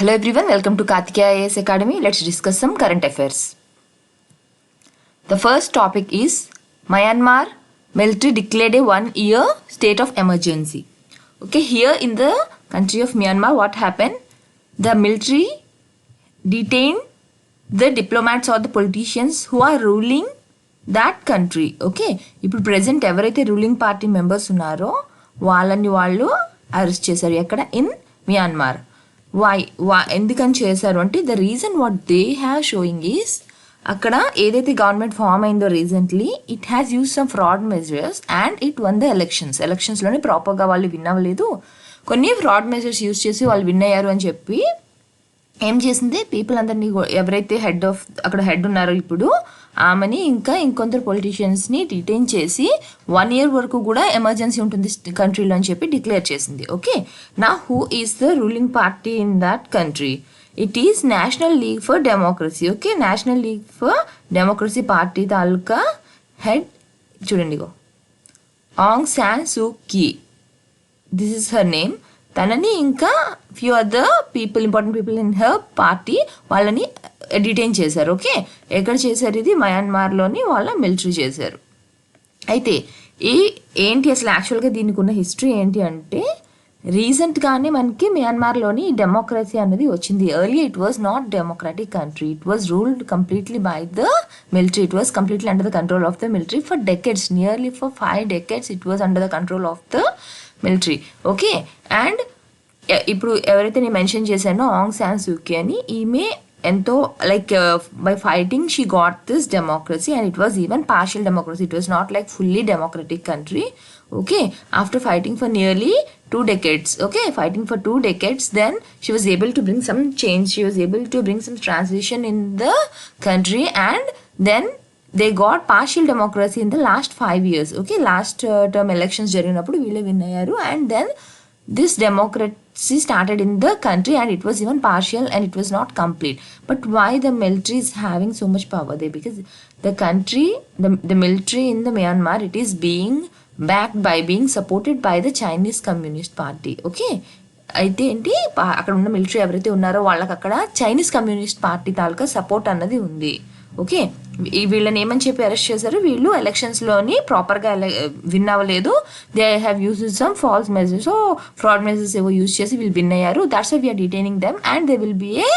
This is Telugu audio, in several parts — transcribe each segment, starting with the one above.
Hello everyone, welcome to Karthikeya IAS Academy. Let's discuss some current affairs. The first topic is Myanmar military declared a 1 year state of emergency. Okay, here in the country of Myanmar, what happened? The military detained the diplomats or the politicians who are ruling that country. Okay, ఇప్పుడు present ఎవరైతే రూలింగ్ పార్టీ మెంబర్స్ ఉన్నారో వాళ్ళు అరెస్ట్ చేశారు. ఎక్కడ? In Myanmar. ఎందుకని చేశారు అంటే the reason what they have showing is అక్కడ ఏదైతే గవర్నమెంట్ ఫామ్ అయిందో recently it has use some fraud measures and it won the ఎలక్షన్స్లోనే ప్రాపర్గా వాళ్ళు విన్ అవ్వలేదు, కొన్ని ఫ్రాడ్ మెజర్స్ యూజ్ చేసి వాళ్ళు విన్ అయ్యారు అని చెప్పి ఏం చేసింది, పీపుల్ అందరినీ ఎవరైతే అక్కడ హెడ్ ఉన్నారో ఇప్పుడు ఆమెని ఇంకా ఇంకొందరు పొలిటీషియన్స్ని డిటైన్ చేసి 1 year వరకు కూడా ఎమర్జెన్సీ ఉంటుంది కంట్రీలో అని చెప్పి డిక్లేర్ చేసింది. ఓకే, నా who is the ruling party in that country? It is National League for Democracy. Okay, National League for Democracy party తాలూకా హెడ్ చూడండిగో Aung San Suu Kyi, this is her name. తనని ఇంకా few other people, important people in her party వాళ్ళని డిటైన్ చేశారు. ఓకే, ఎక్కడ చేశారు? ఇది మయన్మార్లోని వాళ్ళ మిలిటరీ చేశారు. అయితే ఏంటి అసలు యాక్చువల్గా దీనికి ఉన్న హిస్టరీ ఏంటి అంటే రీసెంట్గానే మనకి మియాన్మార్లోని డెమోక్రసీ అనేది వచ్చింది. Early it was not democratic country, it was ruled completely by the military, it was completely under the control of the military for decades, nearly for 5 decades it was under the control of the military. Okay, and ఇప్పుడు ఎవరైతే నేను మెన్షన్ చేశానో ఆంగ్ సాన్ సూకీ అని, ఈమె ఎంతో like by fighting she got this democracy and it was even partial democracy, it was not like fully democratic country. Okay, after fighting for nearly 2 decades, okay, fighting for 2 decades, then she was able to bring some change, she was able to bring some transition in the country, and then they got partial democracy in the last 5 years. Okay, last term elections జరిగినప్పుడు వీళ్ళే విన్ అయ్యారు, and then this democracy started in the country and it was even partial and it was not complete. But why the military is having so much power there? Because the country, the military in the Myanmar, it is being backed by, being supported by the Chinese Communist Party. Okay, అయితే ఏంటి అక్కడ ఉన్న మిలిటరీ ఎవరైతే ఉన్నారో వాళ్ళకి అక్కడ చైనీస్ కమ్యూనిస్ట్ పార్టీ తాలూకా సపోర్ట్ అన్నది ఉంది. ఓకే, వీళ్ళని ఏమని చెప్పి అరెస్ట్ చేశారు, వీళ్ళు ఎలక్షన్స్లోని ప్రాపర్గా విన్ అవ్వలేదు, they have use some false measures, so fraud measures ఏవో యూజ్ చేసి వీళ్ళు విన్ అయ్యారు, that's why we're detaining them and they will be a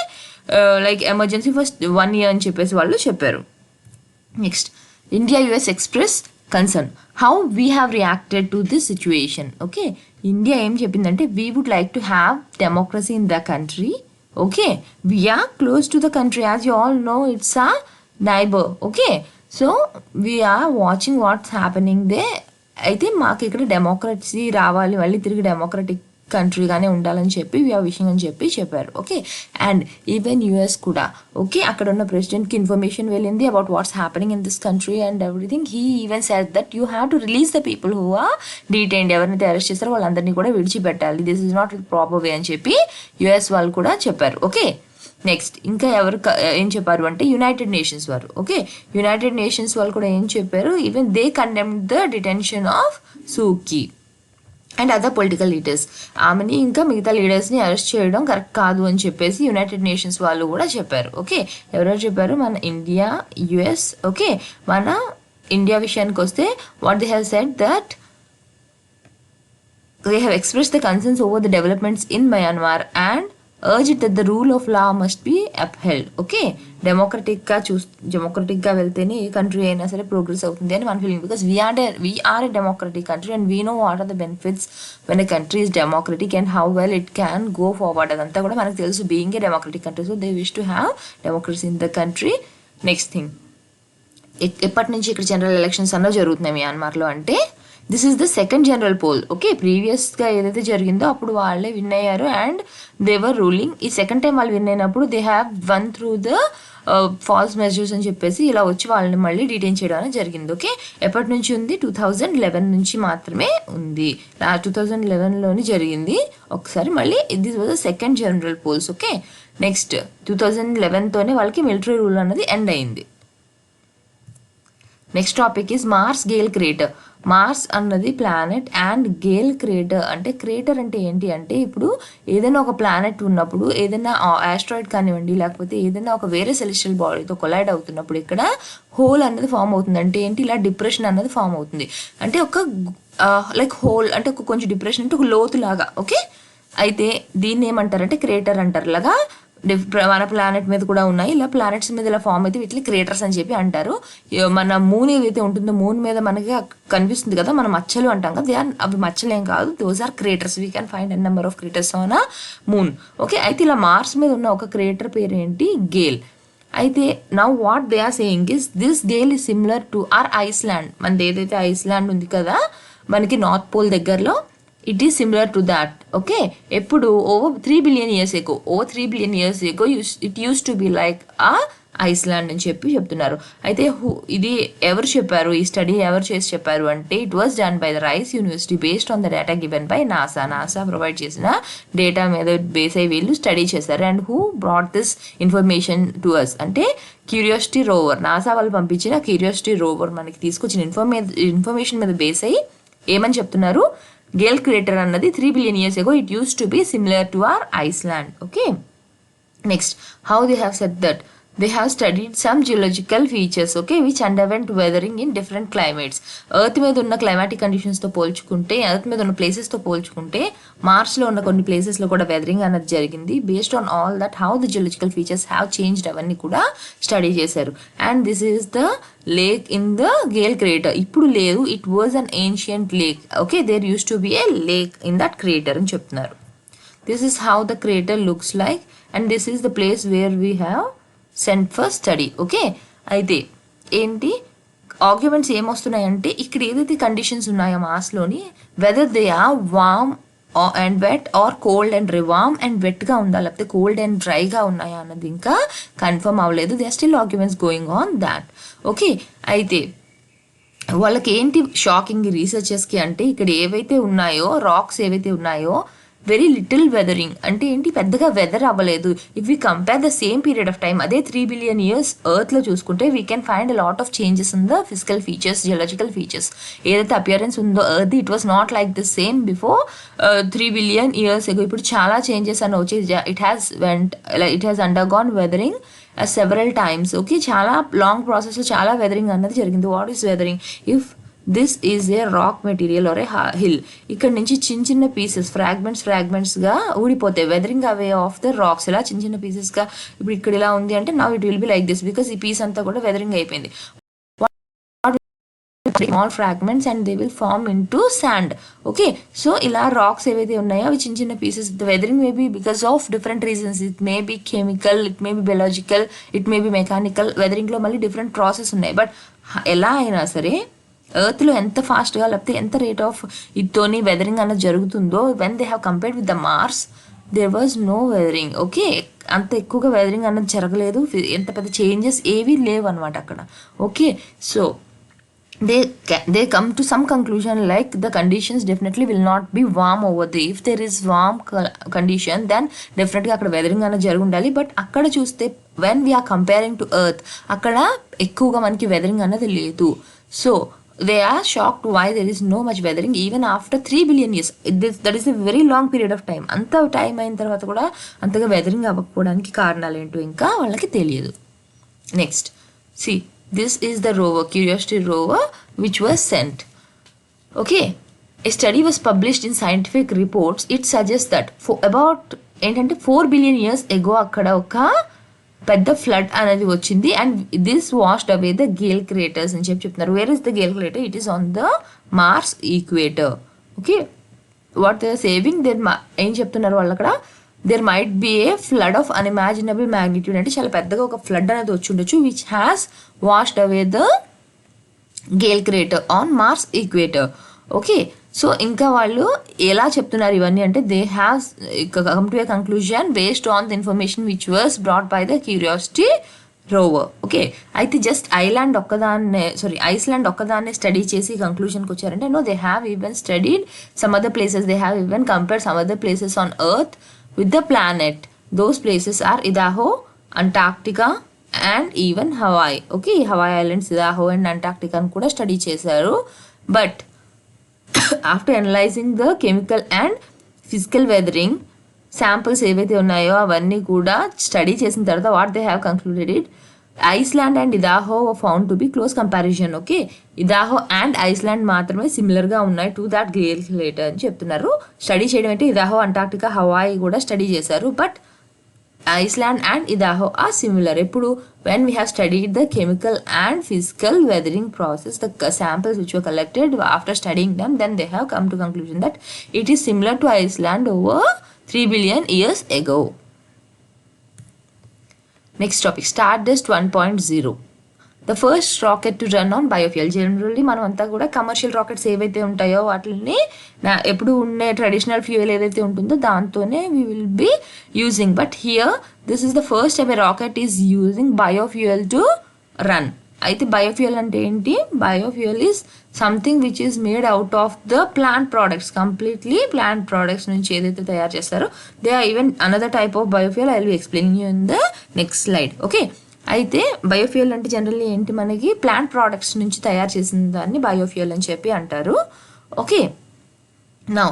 like emergency first 1 year అని చెప్పేసి వాళ్ళు చెప్పారు. Next, India US express concern how we have reacted to this situation. Okay, India ఏం చెప్పిందంటే we would like to have democracy in the country. Okay, we're close to the country, as you all know it's a neighbour. Okay, so we're watching what's happening there. అయితే మాకు ఇక్కడ డెమోక్రసీ రావాలి, మళ్ళీ తిరిగి డెమోక్రటిక్ కంట్రీగానే ఉండాలని చెప్పి వీఆర్ విషింగ్ అని చెప్పి చెప్పారు. ఓకే, అండ్ ఈవెన్ యుఎస్ కూడా ఓకే అక్కడ ఉన్న ప్రెసిడెంట్కి ఇన్ఫర్మేషన్ వెళ్ళింది about what's happening in this country and everything. He even said that you have to release the people who are detained, ఎవరినైతే అరెస్ట్ చేస్తారో వాళ్ళందరినీ కూడా విడిచిపెట్టాలి, this is not proper way అని చెప్పి యుఎస్ వాళ్ళు కూడా చెప్పారు. ఓకే, నెక్స్ట్ ఇంకా ఎవరు ఏం చెప్పారు అంటే యునైటెడ్ నేషన్స్ వారు. ఓకే, యునైటెడ్ నేషన్స్ వాళ్ళు కూడా ఏం చెప్పారు, even they condemned the detention of Suu Kyi and other political leaders. ఆమెని ఇంకా మిగతా లీడర్స్ని అరెస్ట్ చేయడం కరెక్ట్ కాదు అని చెప్పేసి యునైటెడ్ నేషన్స్ వాళ్ళు కూడా చెప్పారు. ఓకే, ఎవరెవరు చెప్పారు? మన ఇండియా, యుఎస్. ఓకే, మన ఇండియా విషయానికి వస్తే what they have said that they have expressed the concerns over the developments in Myanmar and urged that the rule of law must be upheld. Okay, డెమోక్రటిక్గా వెళ్తేనే ఏ కంట్రీ అయినా సరే ప్రోగ్రెస్ అవుతుంది అని మన feeling, because we're a democratic country and we know what are the benefits when a country is democratic and how well it can go forward. అదంతా కూడా మనకు తెలుసు being a democratic country, so they wish to have democracy in the country. Next thing, ఎప్పటి నుంచి ఇక్కడ జనరల్ ఎలక్షన్స్ అన్నో జరుగుతున్నాయి మియాన్మార్లో అంటే this is the second general poll. Okay, ప్రీవియస్గా ఏదైతే జరిగిందో అప్పుడు వాళ్ళే విన్ అయ్యారు అండ్ దే వర్ రూలింగ్. ఈ సెకండ్ టైం వాళ్ళు విన్ అయినప్పుడు they have won through the false measures అని చెప్పేసి ఇలా వచ్చి వాళ్ళని మళ్ళీ డిటైన్ చేయడం అనేది జరిగింది. ఓకే, ఎప్పటి నుంచి ఉంది? 2011 నుంచి మాత్రమే ఉంది, 2011లోని జరిగింది ఒకసారి మళ్ళీ. This was the second general polls. Okay, next 2011తోనే వాళ్ళకి మిలిటరీ రూల్ అనేది ఎండ్ అయింది. Next topic is Mars Gale crater. Mars అన్నది ప్లానెట్ అండ్ గేల్ క్రేటర్. అంటే క్రేటర్ అంటే ఏంటి అంటే ఇప్పుడు ఏదైనా ఒక ప్లానెట్ ఉన్నప్పుడు ఏదైనా ఆస్ట్రాయిడ్ కానివ్వండి లేకపోతే ఏదైనా ఒక వేరే సెలెస్టియల్ బాడీతో కొలైడ్ అవుతున్నప్పుడు ఇక్కడ హోల్ అనేది ఫామ్ అవుతుంది. అంటే ఏంటి, ఇలా డిప్రెషన్ అన్నది ఫామ్ అవుతుంది. అంటే ఒక లైక్ హోల్ అంటే ఒక కొంచెం డిప్రెషన్ అంటే ఒక లోతు లాగా. ఓకే, అయితే దీన్ని ఏమంటారంటే క్రేటర్ అంటారు. ఇలాగా మన ప్లానెట్ మీద కూడా ఉన్నాయి, ఇలా ప్లానెట్స్ మీద ఇలా ఫామ్ అయితే వీటిని క్రేటర్స్ అని చెప్పి అంటారు. మన మూన్ ఏదైతే ఉంటుందో మూన్ మీద మనకి కనిపిస్తుంది కదా, మనం మచ్చలు అంటాం కదా, అవి మచ్చలు ఏం కాదు, those are craters. We can find n number of craters on moon. Okay, అయితే ఇలా మార్స్ మీద ఉన్న ఒక క్రేటర్ పేరు ఏంటి, గేల్. అయితే now what they are saying is this Gale is similar to our Iceland. మనది ఏదైతే ఐస్లాండ్ ఉంది కదా మనకి నార్త్ పోల్ దగ్గరలో, it is similar to that. Okay, ఎప్పుడు over 3 billion years ago, it use to be like ఆ ఐస్లాండ్ అని చెప్పి చెప్తున్నారు. అయితే ఇది ఎవరు చెప్పారు, ఈ స్టడీ ఎవరు చేసి చెప్పారు అంటే it was done by the Rice University based on the data given by NASA provide చేసిన డేటా మీద బేస్ అయ్యి వీళ్ళు స్టడీ చేశారు. And who brought this information to us అంటే క్యూరియాసిటీ రోవర్. నాసా వాళ్ళు పంపించిన క్యూరియాసిటీ రోవర్ మనకి తీసుకొచ్చిన ఇన్ఫర్మేషన్ మీద బేస్ అయ్యి ఏమని చెప్తున్నారు, గేల్ క్రేటర్ అన్నది 3 billion years ago it used to be similar to our Iceland. Okay, next, how they have said that they have studied some geological features, okay, which underwent weathering in different climates. Earth మీద ఉన్న క్లైమాటిక్ కండిషన్స్తో పోల్చుకుంటే, ఎర్త్ మీద ఉన్న ప్లేసెస్తో పోల్చుకుంటే మార్స్లో ఉన్న కొన్ని ప్లేసెస్లో కూడా వెదరింగ్ అన్నది జరిగింది. Based on all that how the geological features have changed అవన్నీ కూడా స్టడీ చేశారు. And this is the lake in the Gale crater. ఇప్పుడు లేదు, it was an ancient lake. Okay, there use to be a lake in that crater అని చెప్తున్నారు. This is how the crater looks like and this is the place where we have sent for study. Okay, అయితే ఏంటి ఆర్గ్యుమెంట్స్ ఏమొస్తున్నాయంటే ఇక్కడ ఏదైతే కండిషన్స్ ఉన్నాయో మాస్లోని, whether they are warm and wet or cold and warm and వెట్గా ఉందా లేకపోతే కోల్డ్ అండ్ డ్రైగా ఉన్నాయా అన్నది ఇంకా కన్ఫర్మ్ అవ్వలేదు. They are still arguments going on that. Okay, అయితే వాళ్ళకి ఏంటి షాకింగ్ రీసెర్చర్స్కి అంటే ఇక్కడ ఏవైతే ఉన్నాయో రాక్స్ ఏవైతే ఉన్నాయో వెరీ లిటిల్ వెదరింగ్. అంటే ఏంటి, పెద్దగా వెదర్ అవ్వలేదు. If we compare the same period of time, అదే 3 billion years ఎర్త్లో చూసుకుంటే we can find a lot of changes in the physical features, geological features. ఏదైతే అపియరెన్స్ ఉందో earth, it was not like the same before 3 billion years ago. ఇప్పుడు చాలా చేంజెస్ అని వచ్చి it has undergone weathering several times. Okay, చాలా లాంగ్ ప్రాసెస్లో చాలా వెదరింగ్ అన్నది జరిగింది. What is weathering? If this is a rock material or a hill, ఇక్కడ నుంచి చిన్న చిన్న పీసెస్ ఫ్రాగ్మెంట్స్గా ఊడిపోతాయి. Weathering away of the rocks ఇలా చిన్న చిన్న పీసెస్గా. ఇప్పుడు ఇక్కడ ఇలా ఉంది అంటే now it will be like this because ఈ పీస్ అంతా కూడా వెదరింగ్ అయిపోయింది. Small fragments and they will form into sand. Okay, so ఇలా రాక్స్ ఏవైతే ఉన్నాయో అవి చిన్న చిన్న pieces. The weathering may be because of different reasons. It may be chemical, it may be biological, it may be mechanical. వెదరింగ్లో మళ్ళీ డిఫరెంట్ ప్రాసెస్ ఉన్నాయి. బట్ ఎలా అయినా సరే ఎర్త్లో ఎంత ఫాస్ట్గా లేకపోతే ఎంత రేట్ ఆఫ్ ఇతోని వెదరింగ్ అన్నది జరుగుతుందో, when they have compared with the Mars there was no weathering. Okay, అంత ఎక్కువగా వెదరింగ్ అన్నది జరగలేదు, ఎంత పెద్ద చేంజెస్ ఏవీ లేవు అనమాట అక్కడ. Okay, so they come to some conclusion like the conditions definitely will not be warm over there. If there is warm condition then definitely అక్కడ వెదరింగ్ అనేది జరిగి ఉండాలి. బట్ అక్కడ చూస్తే when we are comparing to earth అక్కడ ఎక్కువగా మనకి వెదరింగ్ అనేది లేదు. So they are shocked why there is no much weathering even after 3 billion years. That is a very long period of time. అంత టైం అయిన తర్వాత కూడా అంతగా వెదరింగ్ అవ్వకపోవడానికి కారణాలు ఏంటో ఇంకా వాళ్ళకి తెలియదు. Next, see, this is the rover, Curiosity rover, which was sent. Okay, a study was published in scientific reports. It suggests that for about 4 billion years ago అక్కడ ఒక పెద్ద ఫ్లడ్ అనేది వచ్చింది and this washed away the Gale craters అని చెప్తున్నారు. Where is the Gale crater? It is on the Mars equator. Okay, what they are saying ఏం చెప్తున్నారు వాళ్ళు అక్కడ, there might be a flood of unimaginable magnitude. అంటే చాలా పెద్దగా ఒక ఫ్లడ్ అనేది వచ్చి ఉండొచ్చు which has washed away the Gale crater on Mars equator. Okay, so ఇంకా వాళ్ళు ఎలా చెప్తున్నారు ఇవన్నీ అంటే they have come to a conclusion based on the information which was brought by the Curiosity rover. Okay, అయితే జస్ట్ ఐస్లాండ్ ఒక్కదాన్నే స్టడీ చేసి కంక్లూజన్కి వచ్చారంటే no, they have even studied some other places. They have even compared some other places on Earth with the planet. Those places are Idaho, Antarctica and even Hawaii. Okay, Hawaii Islands, Idaho and Antarctica అని కూడా స్టడీ చేశారు. But after analysing the chemical and physical weathering samples ఏవైతే ఉన్నాయో అవన్నీ కూడా స్టడీ చేసిన తర్వాత what they have concluded it Iceland and Idaho found to be close comparison. Okay, Idaho and Iceland మాత్రమే సిమిలర్గా ఉన్నాయి టు దాట్ గ్లేసియేటర్ అని చెప్తున్నారు. స్టడీ చేయడం అంటే ఇదాహో, అంటార్క్టికా, హవాయి కూడా స్టడీ చేశారు. But Iceland and Idaho are similar. Eppudu when we have studied the chemical and physical weathering process, the samples which were collected after studying them, then they have come to conclusion that it is similar to Iceland over 3 billion years ago. Next topic, Stardust 1.0. The first rocket to run on biofuel. Generally మనం అంతా కూడా కమర్షియల్ రాకెట్స్ ఏవైతే ఉంటాయో వాటిని ఎప్పుడు ఉండే ట్రెడిషనల్ ఫ్యూయల్ ఏదైతే ఉంటుందో దాంతోనే we will be using. But here this is the first time a rocket is using biofuel to run. అయితే బయోఫ్యూయల్ అంటే ఏంటి? Biofuel is something which is made out of the plant products, completely plant products నుంచి ఏదైతే తయారు చేస్తారో they are even another type of biofuel. I will be explaining you in the next slide. Okay, అయితే బయోఫ్యూయల్ అంటే జనరల్లీ ఏంటి, మనకి ప్లాంట్ ప్రోడక్ట్స్ నుంచి తయారు చేసిన దాన్ని బయోఫ్యూయల్ అని చెప్పి అంటారు. Okay, now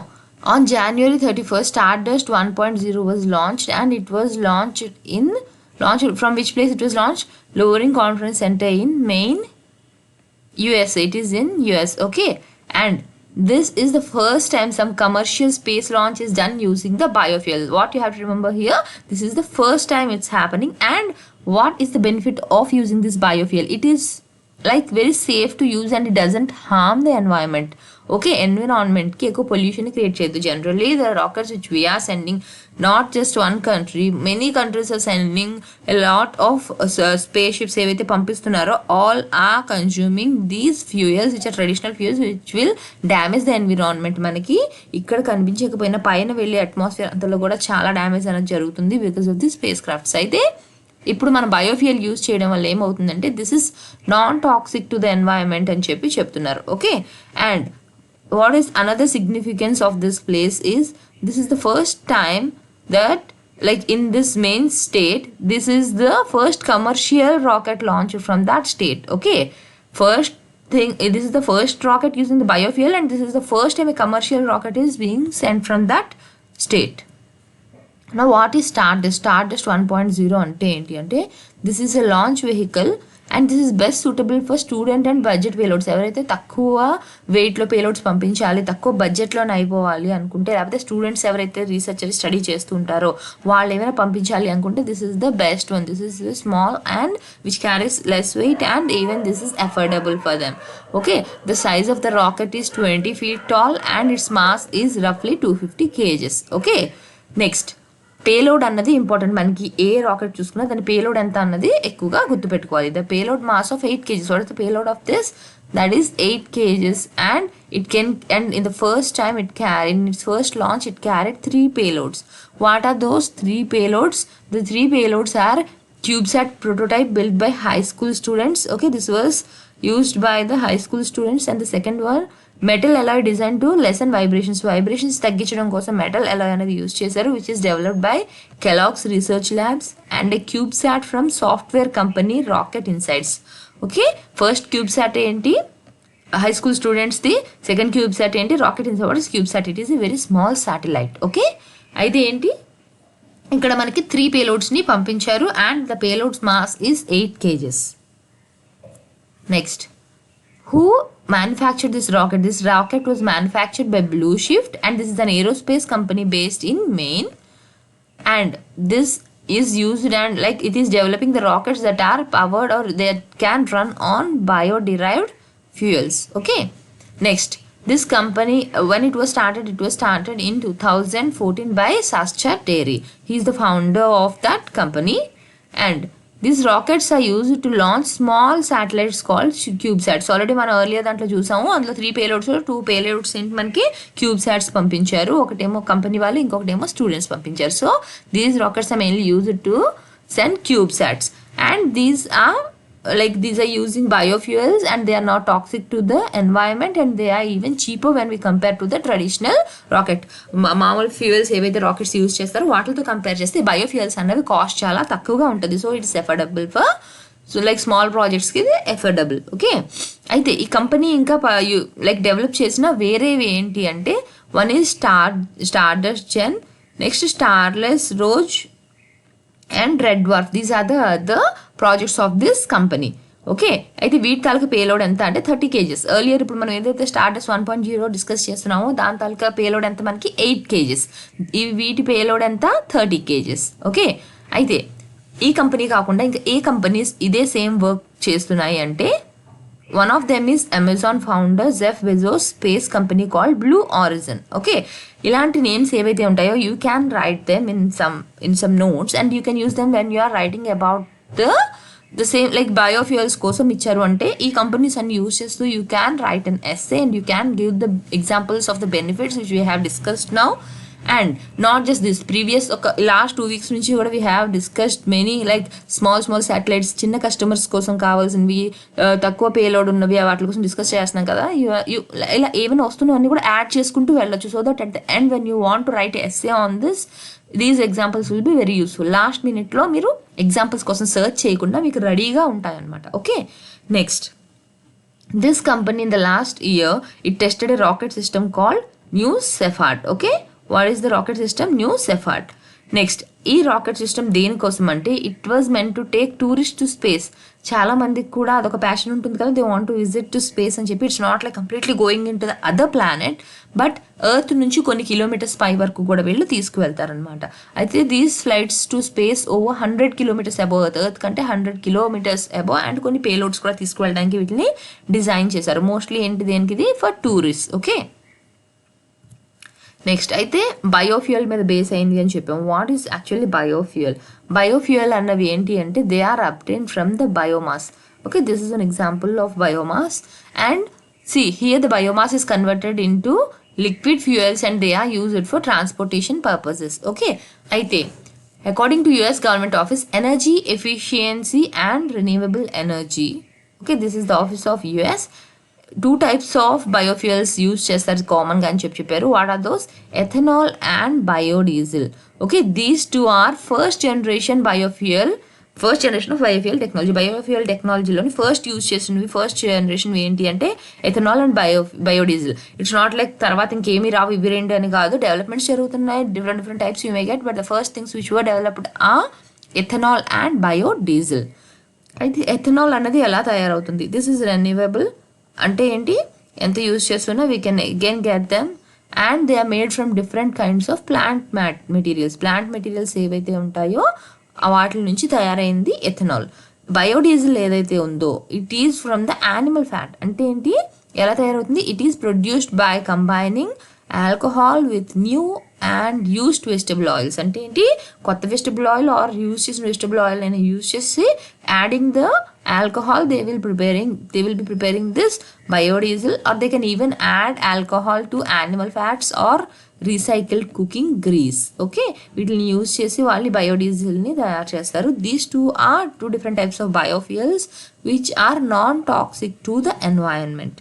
on January 31st, Stardust 1.0 was launched, and it was launched from which place it was launched? Lowering Conference Center in Maine, US. It is in US. Okay, and this is the first time some commercial space launch is done using the biofuel. What you have to remember here, this is the first time it's happening. And what is the benefit of using this biofuel? It is like very safe to use and it doesn't harm the environment. Okay, environment ki ekko pollution create cheyadu. Generally the rockets which we are sending, not just one country, many countries are sending a lot of spaceships evaithe pampistunaro, all are consuming these fuels which are traditional fuels which will damage the environment. మనకి ఇక్కడ కనిపించకపోయినా పైన వెళ్ళి అట్మాస్ఫియర్ అంతలో కూడా చాలా డ్యామేజ్ అనేది జరుగుతుంది because of the space crafts. అయితే ఇప్పుడు మనం బయోఫ్యూయల్ యూజ్ చేయడం వల్ల ఏమవుతుందంటే this is non toxic to the environment అని చెప్పి చెప్తున్నారు. Okay, and what is another significance of this place is this is the first time that like in this Maine state, this is the first commercial rocket launch from that state. Okay, first thing, this is the first rocket using the biofuel, and this is the first time a commercial rocket is being sent from that state. Now what is Stardust? Stardust 1.0 అంటే ఏంటి అంటే this is a launch vehicle and this is best suitable for student and budget payloads. ఎవరైతే తక్కువ వెయిట్లో పేలోడ్స్ పంపించాలి, తక్కువ బడ్జెట్లోనే అయిపోవాలి అనుకుంటే, లేకపోతే స్టూడెంట్స్ ఎవరైతే రీసెర్చ్ స్టడీ చేస్తుంటారో వాళ్ళు ఏమైనా పంపించాలి అనుకుంటే this is the best one. This is small and which carries less weight and even this is affordable for them. Okay, the size of the rocket is 20 feet tall and its mass is roughly 250 kgs. Okay, next payload అన్నది ఇంపార్టెంట్. మనకి ఏ రాకెట్ చూసుకున్నా దాని పేలోడ్ ఎంత అన్నది ఎక్కువగా గుర్తుపెట్టుకోవాలి. The payload mass of 8 kgs. What is the payload of this? That is 8 kgs and it can, and in the first time in its first launch it carried 3 payloads. What are those 3 payloads? The 3 payloads are CubeSat prototype built by high school students. Okay, this was used by the high school students. And the second one, metal alloy design to lessen vibrations తగ్గించడం కోసం మెటల్ అలాయ్ అనేది యూజ్ చేశారు, which is developed by Kellogg's research labs and a cubesat from software company Rocket Insights. Okay, first cubesat ఏంటి? హై స్కూల్ స్టూడెంట్స్ది. సెకండ్ క్యూబ్సాట్ ఏంటి? Rocket Insight. What is cubesat? It is a very small satellite. Okay, అయితే ఏంటి ఇక్కడ మనకి 3 పేలోడ్స్ని పంపించారు and the payloads mass is 8 kgs. Next, who manufactured this rocket? This rocket was manufactured by Blue Shift, and this is an aerospace company based in Maine, and this is used and like it is developing the rockets that are powered or they can run on bio-derived fuels. Okay, next, this company when it was started in 2014 by Sascha Terry. He is the founder of that company, and these rockets are used to launch small satellites called CubeSats. Already మనం ఎర్లియర్ దాంట్లో చూసాము. అందులో 3 పేలోడ్స్, 2 పేలోడ్స్ ఏంటి మనకి CubeSats పంపించారు. ఒకటేమో కంపెనీ వాళ్ళు, ఇంకొకటేమో స్టూడెంట్స్ పంపించారు. So these rockets are mainly used to send CubeSats, and these are using biofuels and they are not toxic to the environment and they are even cheaper when we compare to the traditional rocket. మామూలు ఫ్యూయల్స్ ఏవైతే రాకెట్స్ యూజ్ చేస్తారో వాటితో కంపేర్ చేస్తే బయోఫ్యూయల్స్ అనేవి కాస్ట్ చాలా తక్కువగా ఉంటుంది. So it's affordable for so like small ప్రాజెక్ట్స్కి ఇది ఎఫర్డబుల్. ఓకే, అయితే ఈ కంపెనీ ఇంకా లైక్ డెవలప్ చేసిన వేరేవి ఏంటి అంటే one is Stardust Gen, next Starless Rose and Red Dwarf. These are the projects of this company. Okay, అయితే వీటి తాలూకా పేలోడ్ ఎంత అంటే 30 kgs. ఎర్లియర్ ఇప్పుడు మనం ఏదైతే స్టార్డస్ 1.0 డిస్కస్ చేస్తున్నామో దాని తాలూకా పేలోడ్ ఎంత మనకి 8 kgs. ఇవి వీటి పేలోడ్ ఎంత 30 kgs. ఓకే, అయితే ఈ కంపెనీ కాకుండా ఇంకా ఏ కంపెనీస్ ఇదే సేమ్ వర్క్ చేస్తున్నాయి అంటే one of them is Amazon founder Jeff Bezos space company called Blue Origin. Okay, ఇలాంటి నేమ్స్ ఏవైతే ఉంటాయో you can write them in some notes and you can use them when you are writing about the same like biofuels కోసం ఇచ్చారు అంటే ఈ కంపెనీస్ అన్ని యూజ్ చేస్తూ you can write an essay and you can give the examples of the benefits which we have discussed now. And not just this, previous ఒక లాస్ట్ 2 weeks నుంచి కూడా we have discussed many like small satellites, చిన్న కస్టమర్స్ కోసం కావాల్సినవి, తక్కువ పేలోడ్ ఉన్నవి, వాటి కోసం డిస్కస్ చేస్తున్నాం కదా. ఇలా ఏమైనా వస్తున్నవన్నీ కూడా యాడ్ చేసుకుంటూ వెళ్ళొచ్చు. So that at the end when you want to right essay on this, these examples will be very useful. Last మినిట్లో మీరు ఎగ్జాంపుల్స్ కోసం సర్చ్ చేయకుండా మీకు రెడీగా ఉంటాయన్నమాట. Okay, next this company in the last year it tested a rocket system called New Shepard. Okay, what is the rocket system? New Shepard. Next ఈ రాకెట్ సిస్టమ్ దేనికోసం అంటే it was meant to take tourist to space. చాలా మందికి కూడా అదొక ప్యాషన్ ఉంటుంది కదా, they want to visit to space అని చెప్పి. It's not like completely going in to the other planet, but earth నుంచి కొన్ని కిలోమీటర్స్ పై వరకు కూడా వీళ్ళు తీసుకువెళ్తారనమాట. అయితే these flights to space over 100 kilometers above earth కంటే 100 kilometers అబోవ్, అండ్ కొన్ని పేలోడ్స్ కూడా తీసుకువెళ్ళడానికి వీటిని డిజైన్ చేశారు. మోస్ట్లీ ఏంటి దేనికి ఇది ఫర్ టూరిస్ట్. ఓకే, నెక్స్ట్ అయితే బయోఫ్యూయల్ మీద బేస్ అయింది అని చెప్పాం. What is actually biofuel? Biofuel అన్నవి ఏంటి అంటే they are obtain from the biomass. Okay, this is an example of biomass. And see here the biomass is converted into liquid fuels and they are used for transportation purposes. Okay, అయితే according to US government office energy efficiency and renewable energy, okay, this is the office of US. 2 types of biofuels use చేస్తారు కామన్గా అని చెప్పారు. What are those? Ethanol and biodiesel. Okay, these 2 are first generation of biofuel technology. Biofuel టెక్నాలజీలోని ఫస్ట్ యూజ్ చేసినవి, ఫస్ట్ జనరేషన్ ఏంటి అంటే ethanol and biodiesel. It's not like తర్వాత ఇంకేమీ రావు ఇవి రెండు అని కాదు, డెవలప్మెంట్స్ జరుగుతున్నాయి, different types you may get, but the first things which were developed are ethanol and biodiesel. అయితే ఎథనాల్ అన్నది ఎలా తయారవుతుంది? This is renewable. అంటే ఏంటి, ఎంత యూజ్ చేస్తున్నా we can again get them, and they are made from different kinds of plant materials. Plant materials ఏవైతే ఉంటాయో వాటి నుంచి తయారైంది ఎథనాల్. బయోడీజిల్ ఏదైతే ఉందో it is from the animal fat. అంటే ఏంటి, ఎలా తయారవుతుంది? It is produced by combining alcohol with new and used vegetable oils. అంటే ఏంటి, కొత్త వెజిటబుల్ ఆయిల్ ఆర్ యూజ్ చేసిన వెజిటబుల్ ఆయిల్ అయినా యూజ్ చేసి adding the alcohol they will be preparing this biodiesel, or they can even add alcohol to animal fats or recycled cooking grease. Okay, వీటిని యూజ్ చేసి వాళ్ళు బయోడీజిల్ని తయారు చేస్తారు. These 2 are 2 different types of biofuels which are non-toxic to the environment.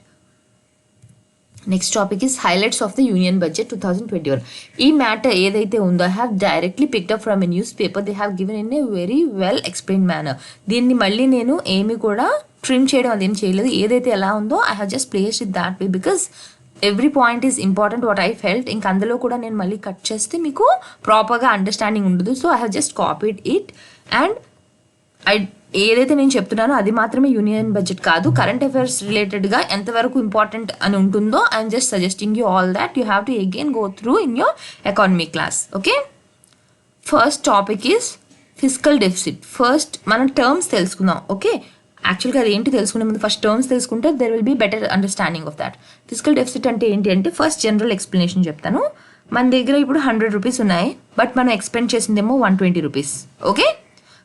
Next topic is highlights of the union budget 2021. ఈ మ్యాటర్ ఏదైతే ఉందో I have directly picked up from a news paper. They have given in a very well explain manner. దీన్ని మళ్ళీ నేను ఏమి కూడా ట్రిమ్ చేయడం అదేం చేయలేదు. ఏదైతే ఎలా ఉందో I have just placed it that way because every point is important what I felt. ఇంక అందులో కూడా నేను మళ్ళీ కట్ చేస్తే మీకు ప్రాపర్గా అండర్స్టాండింగ్ ఉండదు. So I have just copied it and ఏదైతే నేను చెప్తున్నానో అది మాత్రమే యూనియన్ బడ్జెట్ కాదు, కరెంట్ అఫైర్స్ రిలేటెడ్గా ఎంతవరకు ఇంపార్టెంట్ అని ఉంటుందో I'm just suggesting you all that you have to again go through in your economy class. Okay, first topic is physical deficit. First మనం టర్మ్స్ తెలుసుకుందాం. ఓకే, యాక్చువల్గా అది ఏంటి తెలుసుకునే ముందు ఫస్ట్ టర్మ్స్ తెలుసుకుంటే there will be better understanding of that. Physical deficit అంటే ఏంటి అంటే ఫస్ట్ జనరల్ ఎక్స్ప్లెనేషన్ చెప్తాను. మన దగ్గర ఇప్పుడు 100 rupees ఉన్నాయి, బట్ మనం ఎక్స్పెండ్ చేసిందేమో 120 rupees. Okay,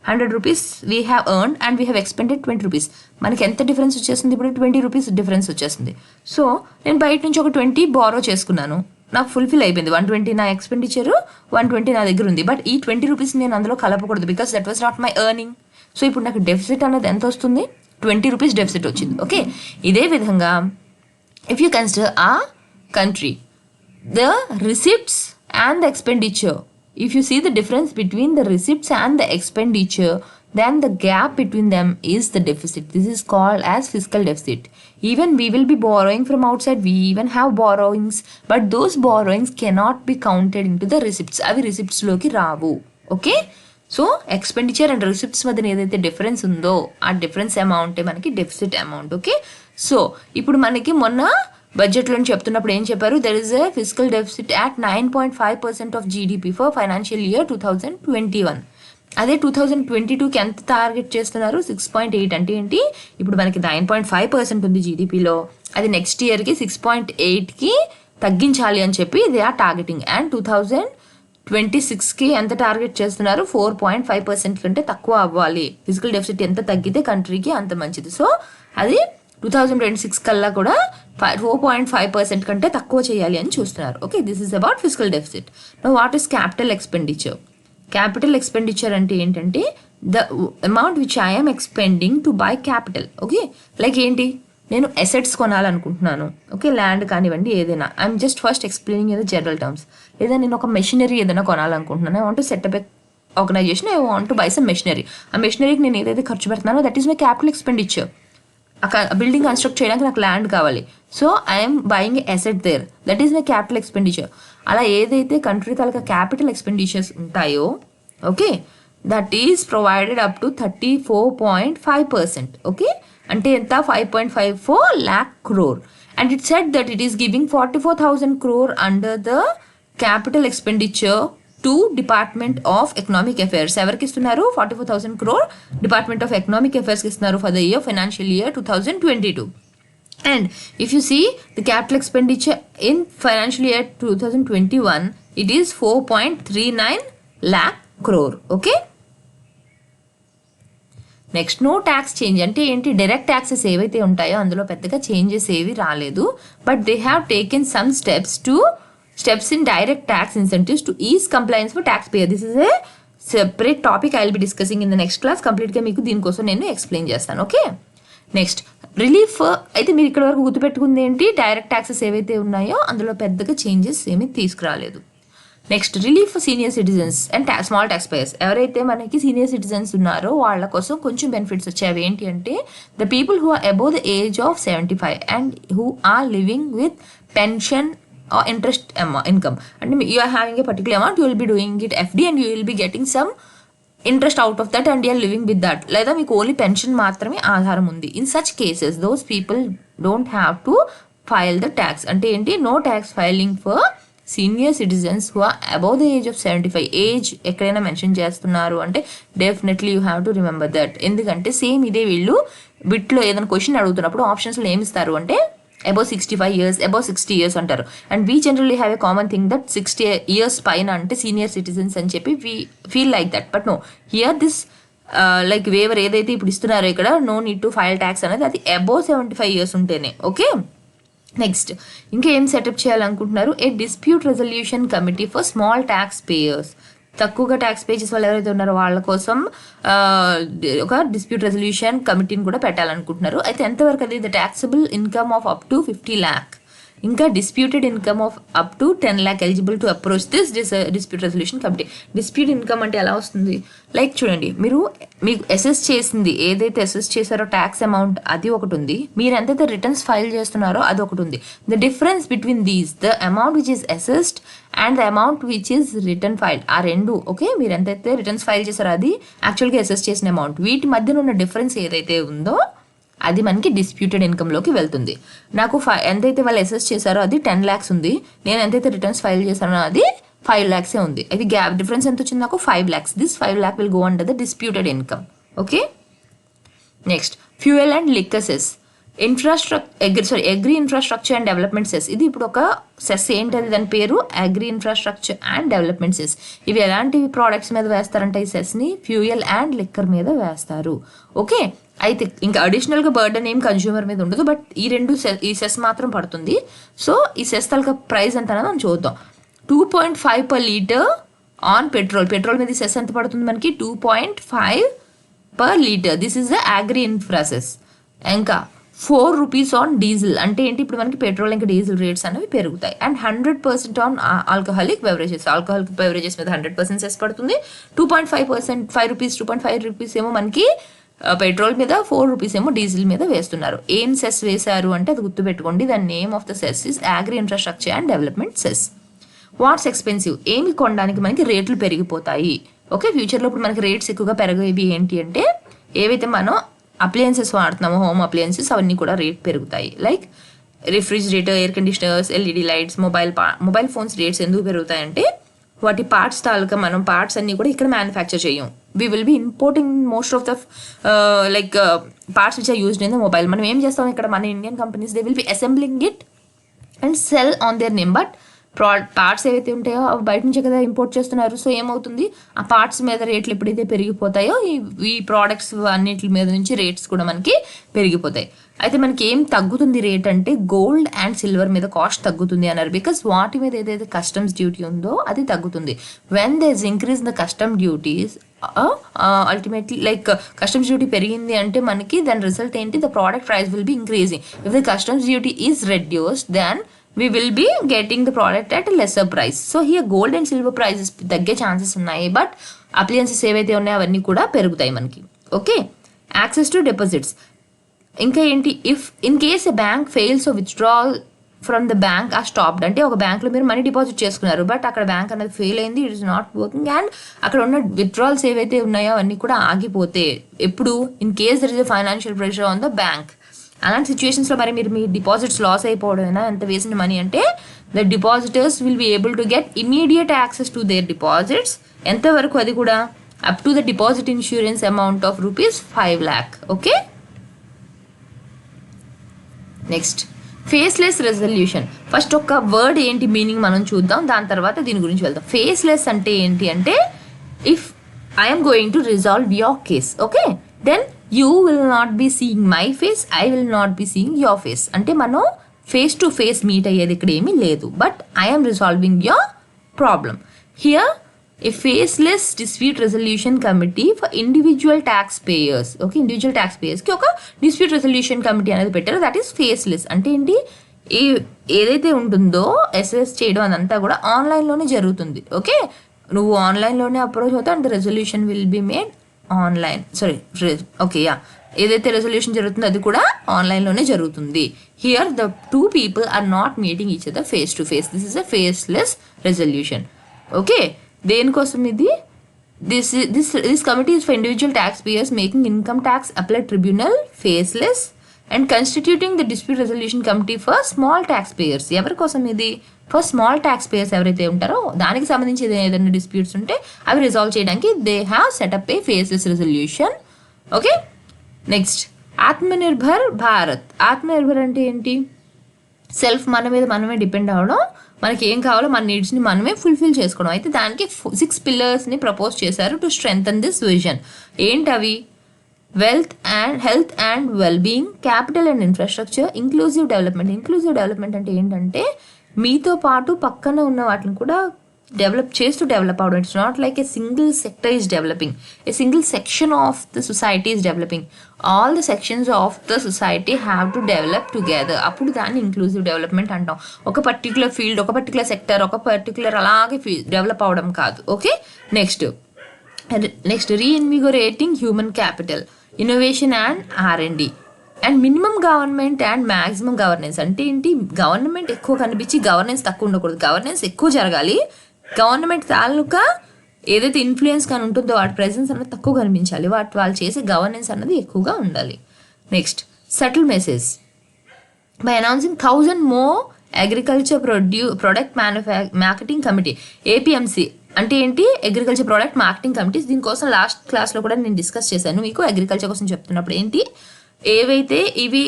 100 rupees we have earned and we have expended 20 rupees. మనకి ఎంత డిఫరెన్స్ వచ్చేసింది? ఇప్పుడు 20 rupees డిఫరెన్స్ వచ్చేసింది. సో నేను బయట నుంచి ఒక 20 బారో చేసుకున్నాను, నాకు ఫుల్ఫిల్ అయిపోయింది. 120 నా ఎక్స్పెండిచర్, 120 నా దగ్గర ఉంది. బట్ ఈ 20 rupees నేను అందులో కలపకూడదు because that was not my earning. So ఇప్పుడు నాకు డెఫిసిట్ అనేది ఎంత వస్తుంది? 20 rupees డెఫిసిట్ వచ్చింది. ఓకే, ఇదే విధంగా ఇఫ్ యూ కన్సిడర్ ఆ country, the receipts and the expenditure, if you see the difference between the receipts and the expenditure, then the gap between them is the deficit. This is called as fiscal deficit. Even we will be borrowing from outside, we even have borrowings, but those borrowings cannot be counted into the receipts. అవి receipts లోకి రావు. Okay, so expenditure and receipts మధ్య ఏదైతే డిఫరెన్స్ ఉందో ఆ డిఫరెన్స్ అమౌంటే మనకి డెఫిసిట్ అమౌంట్. ఓకే, సో ఇప్పుడు మనకి మొన్న బడ్జెట్లో చెప్తున్నప్పుడు ఏం చెప్పారు, there is a physical deficit at 9.5% of GDP for financial year 2021. అదే 2022కి ఎంత టార్గెట్ చేస్తున్నారు, 6.8. అంటే ఏంటి, ఇప్పుడు మనకి 9.5% ఉంది జీడిపిలో, అది నెక్స్ట్ ఇయర్కి 6.8కి తగ్గించాలి అని చెప్పి దే ఆర్ టార్గెటింగ్. అండ్ 2026కి ఎంత టార్గెట్ చేస్తున్నారు, 4.5% కంటే తక్కువ అవ్వాలి. ఫిజికల్ డెఫిసిట్ ఎంత తగ్గితే కంట్రీకి అంత మంచిది. సో అది 2026 కల్లా కూడా 4.5% కంటే తక్కువ చేయాలి అని చూస్తున్నారు. Okay, this is about fiscal deficit. Now what is capital expenditure? Capital expenditure అంటే ఏంటంటే the amount which I'm expending to buy capital. Okay, like ఏంటి, నేను అసెట్స్ కొనాలనుకుంటున్నాను. ఓకే, ల్యాండ్ కానివ్వండి ఏదైనా, I'm just first explaining in the general terms. లేదా నేను ఒక మెషినరీ ఏదైనా కొనాలనుకుంటున్నాను, I want to set up a organisation, I want to buy some machinery. ఆ మెషినరీకి నేను ఏదైతే ఖర్చు పెడుతున్నానో that is my capital expenditure. Building construct చేయడానికి నాకు ల్యాండ్ కావాలి, so I'm buying asset there, that is my capital expenditure. అలా ఏదైతే కంట్రీ తాలూకా క్యాపిటల్ ఎక్స్పెండిచర్స్ ఉంటాయో, okay, that is provided up to 34.5%. Okay, అంటే ఎంత, 5.54 lakh crore. And it said that it is giving 44,000 crore under the capital expenditure to department of economic affairs. ఎవరికి ఇస్తున్నారు, 44,000 crore డిపార్ట్మెంట్ ఆఫ్ ఎకనామిక్ అఫైర్స్కి ఇస్తున్నారు for the year financial year 2022. And if you see the capital expenditure in financial year 2021, it is 4.39 lakh crore. Okay. Next, no tax change అంటే ఏంటి, డైరెక్ట్ ట్యాక్సెస్ ఏవైతే ఉంటాయో అందులో పెద్దగా చేంజెస్ ఏవి రాలేదు, but they have taken some steps in direct tax incentives to ease compliance for tax payer. This is a separate topic I will be discussing in the next class. కంప్లీట్గా మీకు దీనికోసం నేను ఎక్స్ప్లెయిన్ చేస్తాను. Okay, next relief. అయితే మీరు ఇక్కడ వరకు గుర్తుపెట్టుకుంది ఏంటి, డైరెక్ట్ ట్యాక్సెస్ ఏవైతే ఉన్నాయో అందులో పెద్దగా చేంజెస్ ఏమీ తీసుకురాలేదు. Next, relief for senior citizens and small tax payers. ఎవరైతే మనకి సీనియర్ సిటిజన్స్ ఉన్నారో వాళ్ళ కోసం కొంచెం బెనిఫిట్స్ వచ్చాయి. ఏంటి అంటే, the people who are above the age of 75 and who are living with pension or interest income. And you are having a particular amount, you will be doing it FD and you will be getting some interest out of that and you are living with that. లేదా మీకు ఓన్లీ పెన్షన్ మాత్రమే ఆధారం ఉంది. In such cases those people don't have to file the tax. అంటే ఏంటి, no tax filing for senior citizens who are above the age of 75. Age ఎక్కడైనా మెన్షన్ చేస్తున్నారు అంటే definitely you have to remember that. ఎందుకంటే సేమ్ ఇదే వీళ్ళు బిట్లో ఏదైనా క్వశ్చన్ అడుగుతున్నప్పుడు ఆప్షన్స్లో ఏమి ఇస్తారు అంటే above 65 years, above 60 years అంటారు. And we generally have a common thing that 60 years పైన అంటే సీనియర్ సిటిజన్స్ అని చెప్పి we feel like that. But no, here this like waiver ఏదైతే ఇప్పుడు ఇస్తున్నారో ఇక్కడ no need to file tax అనేది అది అబోవ్ 75 years ఉంటేనే. ఓకే, నెక్స్ట్ ఇంకా ఏం సెటప్ చేయాలనుకుంటున్నారు, a dispute resolution committee for small tax payers. తక్కువగా ట్యాక్స్ పే చేసే వాళ్ళు ఎవరైతే ఉన్నారో వాళ్ళ కోసం ఒక డిస్ప్యూట్ రెజల్యూషన్ కమిటీని కూడా పెట్టాలనుకుంటున్నారు. అయితే ఎంతవరకు అది, the taxable income of up to 50 lakh, ఇంకా disputed income of up to 10 lakh eligible to approach this dispute resolution committee. Dispute income అంటే ఎలా వస్తుంది, లైక్ చూడండి, మీకు అసెస్ చేసింది ఏదైతే అసెస్ చేశారో ట్యాక్స్ అమౌంట్ అది ఒకటి ఉంది, మీరు ఎంతైతే రిటర్న్స్ ఫైల్ చేస్తున్నారో అది ఒకటి ఉంది. The difference between these, the amount which is assessed and the amount which is return filed, ఆ రెండు. ఓకే, మీరు ఎంతైతే రిటర్న్స్ ఫైల్ చేశారో అది యాక్చువల్గా అసెస్ చేసిన అమౌంట్, వీటి మధ్యన ఉన్న డిఫరెన్స్ ఏదైతే ఉందో అది మనకి డిస్ప్యూటెడ్ ఇన్కమ్లోకి వెళ్తుంది. నాకు ఎంతైతే వాళ్ళు అసెస్ చేశారో అది 10 lakhs ఉంది, నేను ఎంతైతే రిటర్న్స్ ఫైల్ చేశానో అది 5 lakhs ఉంది. అయితే గ్యాప్ డిఫరెన్స్ ఎంత వచ్చింది, నాకు 5 lakhs. This 5 lakh will go under the disputed income. Okay, next fuel and liquor cess. Agri infrastructure and development cess. ఇది ఇప్పుడు ఒక సెస్ ఏంటది, దాని పేరు agri infrastructure and development cess. ఇవి ఎలాంటి ప్రోడక్ట్స్ మీద వేస్తారంటే ఈ సెస్ని ఫ్యూయల్ అండ్ లిక్కర్ మీద వేస్తారు. ఓకే, అయితే ఇంకా అడిషనల్గా బర్డెన్ ఏం కన్జ్యూమర్ మీద ఉండదు, బట్ ఈ సెస్ మాత్రం పడుతుంది. సో ఈ సెస్ తాలూకా ప్రైస్ ఎంత అనేది మనం చూద్దాం. 2.5 per liter on petrol. Petrol మీద సెస్ ఎంత పడుతుంది మనకి, 2.5 per liter. This is the agri infra cess. ఇంకా ₹4 ఆన్ డీజిల్. అంటే ఏంటి, ఇప్పుడు మనకి పెట్రోల్ ఇంకా డీజిల్ రేట్స్ అనేవి పెరుగుతాయి. అండ్ 100% ఆన్ ఆల్కహాలిక్ బెవరేజెస్ మీద 100% సెస్ పడుతుంది. 2.5% ₹2.5 ఏమో మనకి పెట్రోల్ మీద, ₹4 ఏమో డీజిల్ మీద వేస్తున్నారు. ఏం సెస్ వేశారు అంటే అది గుర్తుపెట్టుకోండి. The name of the cess is agri infrastructure and development cess. What's expensive, ఏమి కొనడానికి మనకి రేట్లు పెరిగిపోతాయి. ఓకే, ఫ్యూచర్లో ఇప్పుడు మనకి రేట్స్ ఎక్కువగా పెరిగేవి ఏంటి అంటే, ఏవైతే మనం అప్లయన్సెస్ వాడుతున్నామో, హోమ్ అప్లయన్సెస్, అవన్నీ కూడా రేట్ పెరుగుతాయి. Like refrigerator, air conditioners, LED lights, mobile phones rates ఎందుకు పెరుగుతాయంటే, వాటి పార్ట్స్ తాలూకా మనం పార్ట్స్ అన్ని కూడా ఇక్కడ మ్యానుఫ్యాక్చర్ చేయం. We will be importing most of the parts which are used in the mobile. మనం ఏం చేస్తాం ఇక్కడ, మన Indian companies they will be assembling it and sell on their name. But parts ఏవైతే ఉంటాయో అవి బయట నుంచే కదా ఇంపోర్ట్ చేస్తున్నారు. సో ఏమవుతుంది, ఆ పార్ట్స్ మీద రేట్లు ఎప్పుడైతే పెరిగిపోతాయో ఈ ప్రోడక్ట్స్ అన్నిటి మీద నుంచి రేట్స్ కూడా మనకి పెరిగిపోతాయి. అయితే మనకి ఏం తగ్గుతుంది రేట్ అంటే, గోల్డ్ అండ్ సిల్వర్ మీద కాస్ట్ తగ్గుతుంది అన్నారు. బికాస్ వాటి మీద ఏదైతే కస్టమ్స్ డ్యూటీ ఉందో అది తగ్గుతుంది. When they increase the custom duties, ultimately like customs duty పెరిగింది అంటే మనకి దాని రిజల్ట్ ఏంటి, the product price will be increasing. If the customs duty is reduced then we will be getting the product at a lesser price. So here gold and silver prices తగ్గే ఛాన్సెస్ ఉన్నాయి. బట్ అప్లయన్సెస్ ఏవైతే ఉన్నాయో అవన్నీ కూడా పెరుగుతాయి మనకి. Okay, access to deposits. ఇంకా ఏంటి, if in case a bank fails, withdrawal from the bank are stopped. అంటే ఒక బ్యాంక్లో మీరు మనీ డిపాజిట్ చేసుకున్నారు, బట్ అక్కడ బ్యాంక్ అనేది ఫెయిల్ అయింది, it is not working, and అక్కడ ఉన్న విత్డ్రాల్స్ ఏవైతే ఉన్నాయో అవన్నీ కూడా ఆగిపోతే, ఎప్పుడు in case there is a financial pressure on the bank, అలాంటి సిచ్యువేషన్స్లో మరి మీరు మీ డిపాజిట్స్ లాస్ అయిపోవడమైనా, ఎంత వేసిన మనీ అంటే, the depositors will be able to get immediate access to their deposits. ఎంతవరకు, అది కూడా up to the deposit insurance amount of ₹5 lakh. Okay, next faceless resolution. First ఒక వర్డ్ ఏంటి మీనింగ్ మనం చూద్దాం, దాని తర్వాత దీని గురించి వెళ్దాం. ఫేస్లెస్ అంటే ఏంటి అంటే, if I'm going to resolve your case, okay, then you will not be seeing my face, I will not be seeing your face. అంటే మనం ఫేస్ టు ఫేస్ మీట్ అయ్యేది ఇక్కడ ఏమీ లేదు, but I'm resolving your problem. Here a faceless dispute resolution committee for individual taxpayers. Okay, individual tax పేయర్స్కి ఒక డిస్ప్యూట్ రెజల్యూషన్ కమిటీ అనేది పెట్టారు. That is faceless. అంటే ఏంటి, ఏదైతే ఉంటుందో ఎస్ఎస్ చేయడం అదంతా కూడా ఆన్లైన్లోనే జరుగుతుంది. ఓకే, నువ్వు ఆన్లైన్లోనే అప్రోచ్ అవుతావు and resolution will be made online. Okay, ఏదైతే రెజల్యూషన్ జరుగుతుందో అది కూడా ఆన్లైన్లోనే జరుగుతుంది. Here the two people are not meeting each other face to face. This is a faceless resolution. Okay, దేనికోసం ఇది, this committee is for individual taxpayers making income tax appellate tribunal faceless and constituting the dispute resolution committee for small tax payers. ఎవరి కోసం ఇది, ఫర్ స్మాల్ ట్యాక్స్ పేయర్స్ ఎవరైతే ఉంటారో దానికి సంబంధించి ఏదైనా డిస్ప్యూట్స్ ఉంటే అవి రిజాల్వ్ చేయడానికి they have setup A faceless resolution. Okay, next Atmanirbhar Bharat. Atmanirbhar అంటే ఏంటి, సెల్ఫ్, మన మీద మనమే డిపెండ్ అవ్వడం, మనకి ఏం కావాలో మన నీడ్స్ని మనమే ఫుల్ఫిల్ చేసుకోవడం. అయితే దానికి 6 pillars ప్రపోజ్ చేశారు టు స్ట్రెంథన్ దిస్ విజన్. ఏంటవి, health and wellbeing, capital and infrastructure, inclusive development. Inclusive development అంటే ఏంటంటే, మీతో పాటు పక్కన ఉన్న వాటిని కూడా డెవలప్ అవడం. It's not like a single sector is developing, a single section of the society is developing. All the sections of the society have to develop together. అప్పుడు దాన్ని ఇంక్లూజివ్ డెవలప్మెంట్ అంటాం. ఒక పర్టికులర్ ఫీల్డ్, ఒక పర్టికులర్ సెక్టర్, ఒక పర్టికులర్ అలాగే డెవలప్ అవడం కాదు. Okay, next reinvigorating human capital, innovation and R&D, and minimum government and maximum governance. అంటే ఏంటి, గవర్నమెంట్ ఎక్కువ కనిపించి గవర్నెన్స్ తక్కువ ఉండకూడదు, గవర్నెన్స్ ఎక్కువ జరగాలి. గవర్నమెంట్ తాలూకా ఏదైతే ఇన్ఫ్లుయెన్స్ కానీ ఉంటుందో వాటి ప్రెజెన్స్ అన్నది తక్కువ కనిపించాలి, వాళ్ళు చేసే గవర్నెన్స్ అన్నది ఎక్కువగా ఉండాలి. Next subtle message, by announcing 1000 more agriculture product marketing committee, APMC. అంటే ఏంటి, అగ్రికల్చర్ ప్రోడక్ట్ మార్కెటింగ్ కమిటీస్. దీనికోసం లాస్ట్ క్లాస్లో కూడా నేను డిస్కస్ చేశాను మీకు. అగ్రికల్చర్ కోసం చెప్తున్నప్పుడు ఏంటి, ఏవైతే ఇవి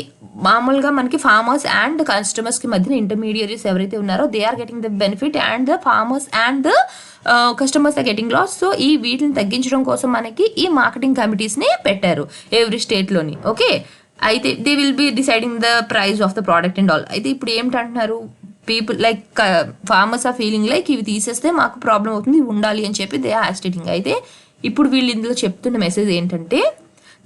మామూలుగా మనకి ఫార్మర్స్ అండ్ కస్టమర్స్కి మధ్యన ఇంటర్మీడియరీస్ ఎవరైతే ఉన్నారో they are getting the benefit and the farmers and the customers are getting loss. So ఈ వీటిని తగ్గించడం కోసం మనకి ఈ మార్కెటింగ్ కమిటీస్ని పెట్టారు ఎవ్రీ స్టేట్లోని. ఓకే, అయితే they will be deciding the price of the product and all. అయితే ఇప్పుడు ఏమిటంటున్నారు, people like farmers are feeling like ఇవి తీసేస్తే మాకు ప్రాబ్లం అవుతుంది, ఇవి ఉండాలి అని చెప్పి దే ఆర్ స్టేటింగ్. అయితే ఇప్పుడు వీళ్ళు ఇందులో చెప్తున్న మెసేజ్ ఏంటంటే,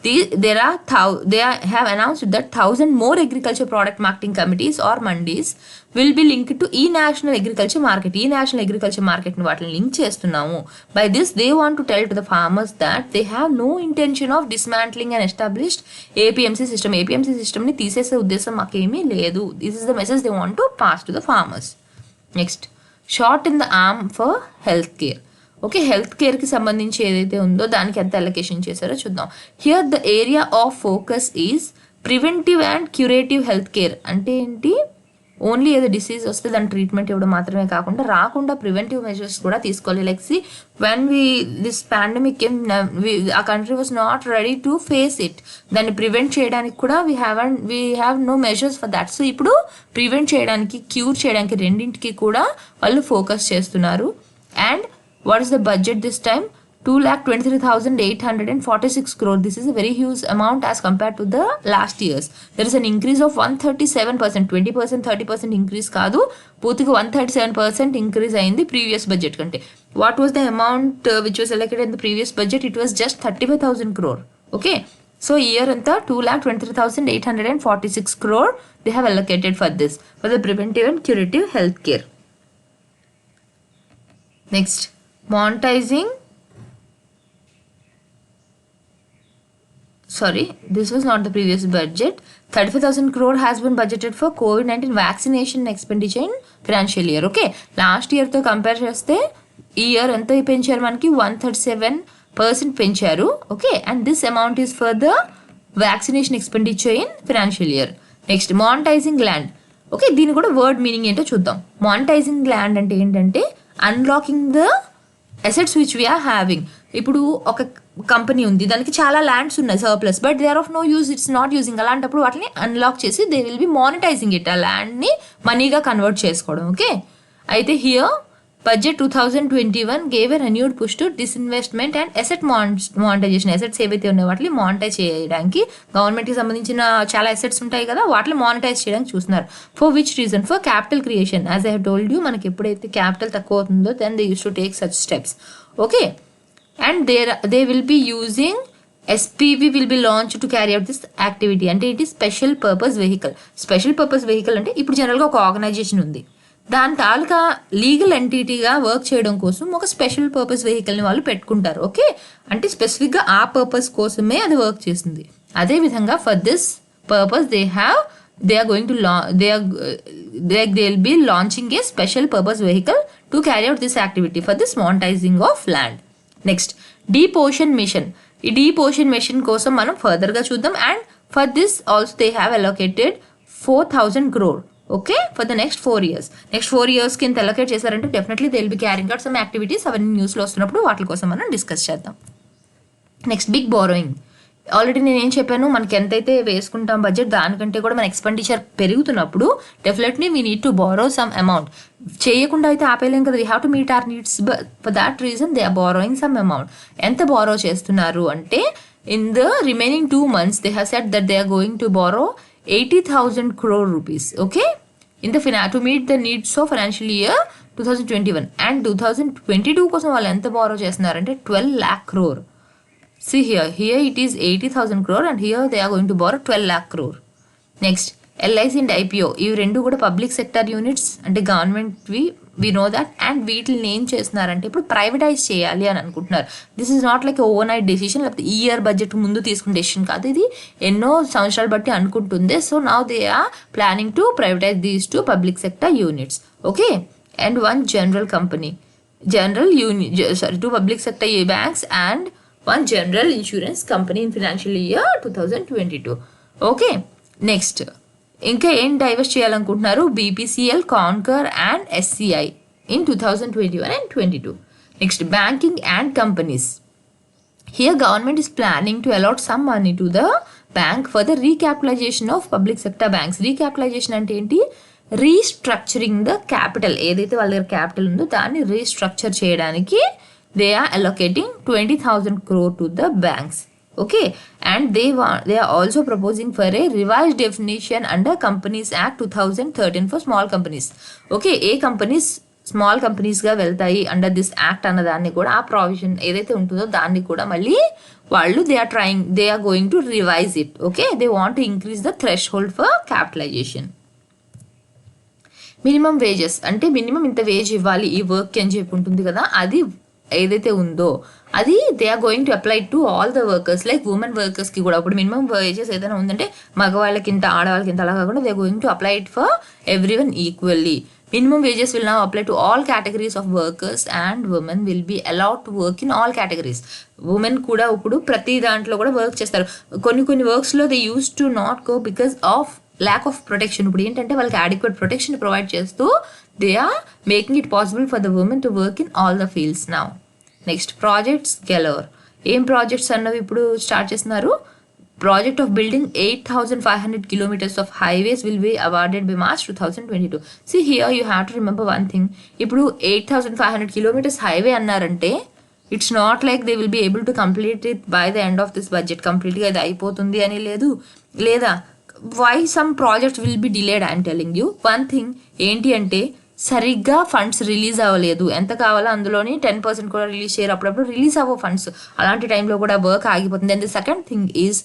Have announced that 1,000 more agriculture product marketing committees or mandis will be linked to e-national agriculture market. E-national agriculture market ని వాటిని లింక్ చేస్తున్నాము. By this they want to tell to the farmers that they have no intention of dismantling an established APMC system. APMC system ని తీసేసే ఉద్దేశం మాకేమీ లేదు. This is the message they want to pass to the farmers. Next, shot in the arm for healthcare. Okay, health కేర్కి సంబంధించి ఏదైతే ఉందో దానికి ఎంత అలొకేషన్ చేశారో చూద్దాం. Here the area of focus is preventive and curative health care. అంటే ఏంటి, ఓన్లీ ఏదో డిసీజ్ వస్తే దాని ట్రీట్మెంట్ ఇవ్వడం మాత్రమే కాకుండా రాకుండా ప్రివెంటివ్ మెజర్స్ కూడా తీసుకోవాలి. Like see when this pandemic ఆ country was not ready to face it. దాన్ని ప్రివెంట్ చేయడానికి కూడా we have no measures for that. So ఇప్పుడు ప్రివెంట్ చేయడానికి, క్యూర్ చేయడానికి రెండింటికి కూడా వాళ్ళు ఫోకస్ చేస్తున్నారు. And what is the budget this time? 2,23,846 crore. This is a very huge amount as compared to the last years. There is an increase of 137%. 20%, 30% increase కాదు, పూర్తిగా 137% increase అయింది previous budget కంటే. What was the amount which was allocated in the previous budget? It was just 35,000 crore. Okay. So year anta 2,23,846 crore they have allocated for this, for the preventive and curative health care. Next, monetizing. Sorry, this was not the previous budget. 35,000 crore has been budgeted for COVID-19 vaccination expenditure in financial year. Okay, last year తో కంపేర్ చేస్తే ఈ ఇయర్ ఎంత పెంచారు మనకి, 137% పెంచారు. Okay, and this amount is for the vaccination expenditure in financial year. Next, monetising land. Okay, దీని కూడా వర్డ్ మీనింగ్ ఏంటో చూద్దాం. మానిటైజింగ్ ల్యాండ్ అంటే ఏంటంటే unlocking the assets which we're having. ఇప్పుడు ఒక కంపెనీ ఉంది, దానికి చాలా ల్యాండ్స్ ఉన్నాయి surplus, but they are of no use, it's not using. అలాంటప్పుడు వాటిని అన్లాక్ చేసి they will be monetising it, ఆ ల్యాండ్ని మనీగా కన్వర్ట్ చేసుకోవడం. ఓకే, అయితే here budget 2021 gave a renewed push to disinvestment and asset monetisation. Assets ఏవైతే ఉన్నాయో వాటిని మానిటైజ్ చేయడానికి, గవర్నమెంట్కి సంబంధించిన చాలా అసెట్స్ ఉంటాయి కదా, వాటిని మానిటైజ్ చేయడానికి చూస్తున్నారు. For which reason? For capital creation. As I have told you, మనకి ఎప్పుడైతే క్యాపిటల్ తక్కువ అవుతుందో then they use to take such steps. Okay, and they will be using SPV will be launched to carry out this activity. అంటే ఇది special purpose vehicle. Special purpose vehicle అంటే ఇప్పుడు జనరల్గా ఒక ఆర్గనైజేషన్ ఉంది, దాని తాలూకా లీగల్ ఎంటిటీగా వర్క్ చేయడం కోసం ఒక స్పెషల్ పర్పస్ వెహికల్ని వాళ్ళు పెట్టుకుంటారు. ఓకే, అంటే స్పెసిఫిక్గా ఆ పర్పస్ కోసమే అది వర్క్ చేస్తుంది. అదేవిధంగా for this purpose they are going to they'll be launching a special purpose vehicle to carry out this activity for this monetizing of land. Next, deep ocean mission. ఈ డీప్ ఓషన్ మిషన్ కోసం మనం ఫర్దర్గా చూద్దాం. And for this also they have allocated 4,000 crore. Okay, for the next 4 years. Next 4 years కింద అలొకేట్ చేశారంటే definitely they will B carrying out some activities. అవన్నీ న్యూస్లో వస్తున్నప్పుడు వాటి కోసం మనం డిస్కస్ చేద్దాం. Next, big borrowing. ఆల్రెడీ నేను ఏం చెప్పాను, మనకి ఎంతైతే వేసుకుంటాం బడ్జెట్ దానికంటే కూడా మన ఎక్స్పెండిచర్ పెరుగుతున్నప్పుడు definitely we need to borrow some amount. చేయకుండా అయితే ఆపేయలేం కదా, we have to meet our needs. For that reason they are borrowing some amount. ఎంత బారో చేస్తున్నారు అంటే, in the remaining 2 months they have said that they are going to borrow 80,000 crore rupees. Okay, in the to meet the needs of financial year 2021. And 2022 కోసం వాళ్ళు ఎంత బారో చేస్తున్నారంటే 12 lakh crore. See here it is 80,000 crore and here they are going to borrow 12 lakh crore. Next, LIC and IPO. ఇవి రెండు కూడా పబ్లిక్ సెక్టర్ యూనిట్స్, అంటే గవర్నమెంట్వి, వి నో దట్. అండ్ వీటిని ఏం చేస్తున్నారంటే ఇప్పుడు ప్రైవేటైజ్ చేయాలి అని అనుకుంటున్నారు. This is not like over night decision, లేకపోతే ఈ ఇయర్ బడ్జెట్ ముందు తీసుకున్న డెసిషన్ కాదు, ఇది ఎన్నో సంవత్సరాలు బట్టి అనుకుంటుంది. So now they are planning to privatise these two public sector units. Okay, and 1 general company, two public sector banks and 1 general insurance company in financial year 2022. Okay, next ఇంకా ఏం డైవర్స్ చేయాలనుకుంటున్నారు? BPCL, Concor and SCI in 2021 and 22. Next, banking and companies. Here government is planning to allot some money to the bank for the recapitalization of public sector banks. Recapitalization అంటే ఏంటి? Restructuring the capital. ఏదైతే వాళ్ళ దగ్గర క్యాపిటల్ ఉందో దాన్ని రీస్ట్రక్చర్ చేయడానికి they are allocating 20,000 crore to the banks. Okay, and they are also proposing for a revised definition under Companies Act 2013 for small companies. Okay, ఏ కంపెనీస్ స్మాల్ కంపెనీస్గా వెళ్తాయి అండర్ దిస్ యాక్ట్ అన్న దాన్ని కూడా, ఆ ప్రావిజన్ ఏదైతే ఉంటుందో దాన్ని కూడా మళ్ళీ వాళ్ళు they are going to revise it. Okay, they want to increase the threshold for capitalisation. Minimum wages అంటే మినిమం ఇంత వేజ్ ఇవ్వాలి ఈ వర్క్కి అని చెప్పి ఉంటుంది కదా, అది ఏదైతే ఉందో అది they are going to apply to all the workers, like women వర్కర్స్కి కూడా. ఇప్పుడు మినిమం వేజెస్ ఏదైనా ఉందంటే మగవాళ్ళకి ఇంత, ఆడవాళ్ళకి ఇంత, అలా కాకుండా they are going to apply it for everyone equally. Minimum wages will now apply to all categories of workers and women will be allowed to work in all categories. Women కూడా ఇప్పుడు ప్రతి దాంట్లో కూడా వర్క్ చేస్తారు. కొన్ని వర్క్స్లో they use to not go because of lack of protection. ఇప్పుడు ఏంటంటే వాళ్ళకి అడిక్వేట్ ప్రొటెక్షన్ ప్రొవైడ్ చేస్తూ they are making it possible for the women to work in all the fields now. Next projects గెలవర్. ఏం ప్రాజెక్ట్స్ అన్నవి ఇప్పుడు స్టార్ట్ చేస్తున్నారు? Project of building 8,500 kilometers of highways will be awarded by March 2022. See here you have to remember one thing. ఇప్పుడు 8,500 kilometers highway అన్నారంటే it's not like they will be able to complete it by the end of this budget. కంప్లీట్గా ఇది అయిపోతుంది అని లేదు. లేదా why some project will be delayed I'm telling you one thing. ఏంటి అంటే సరిగ్గా ఫండ్స్ రిలీజ్ అవ్వలేదు. ఎంత కావాలో అందులోని 10% కూడా రిలీజ్ చేయరు. అప్పుడప్పుడు రిలీజ్ అవ్వవు ఫండ్స్. అలాంటి టైంలో కూడా వర్క్ ఆగిపోతుంది. And the second thing is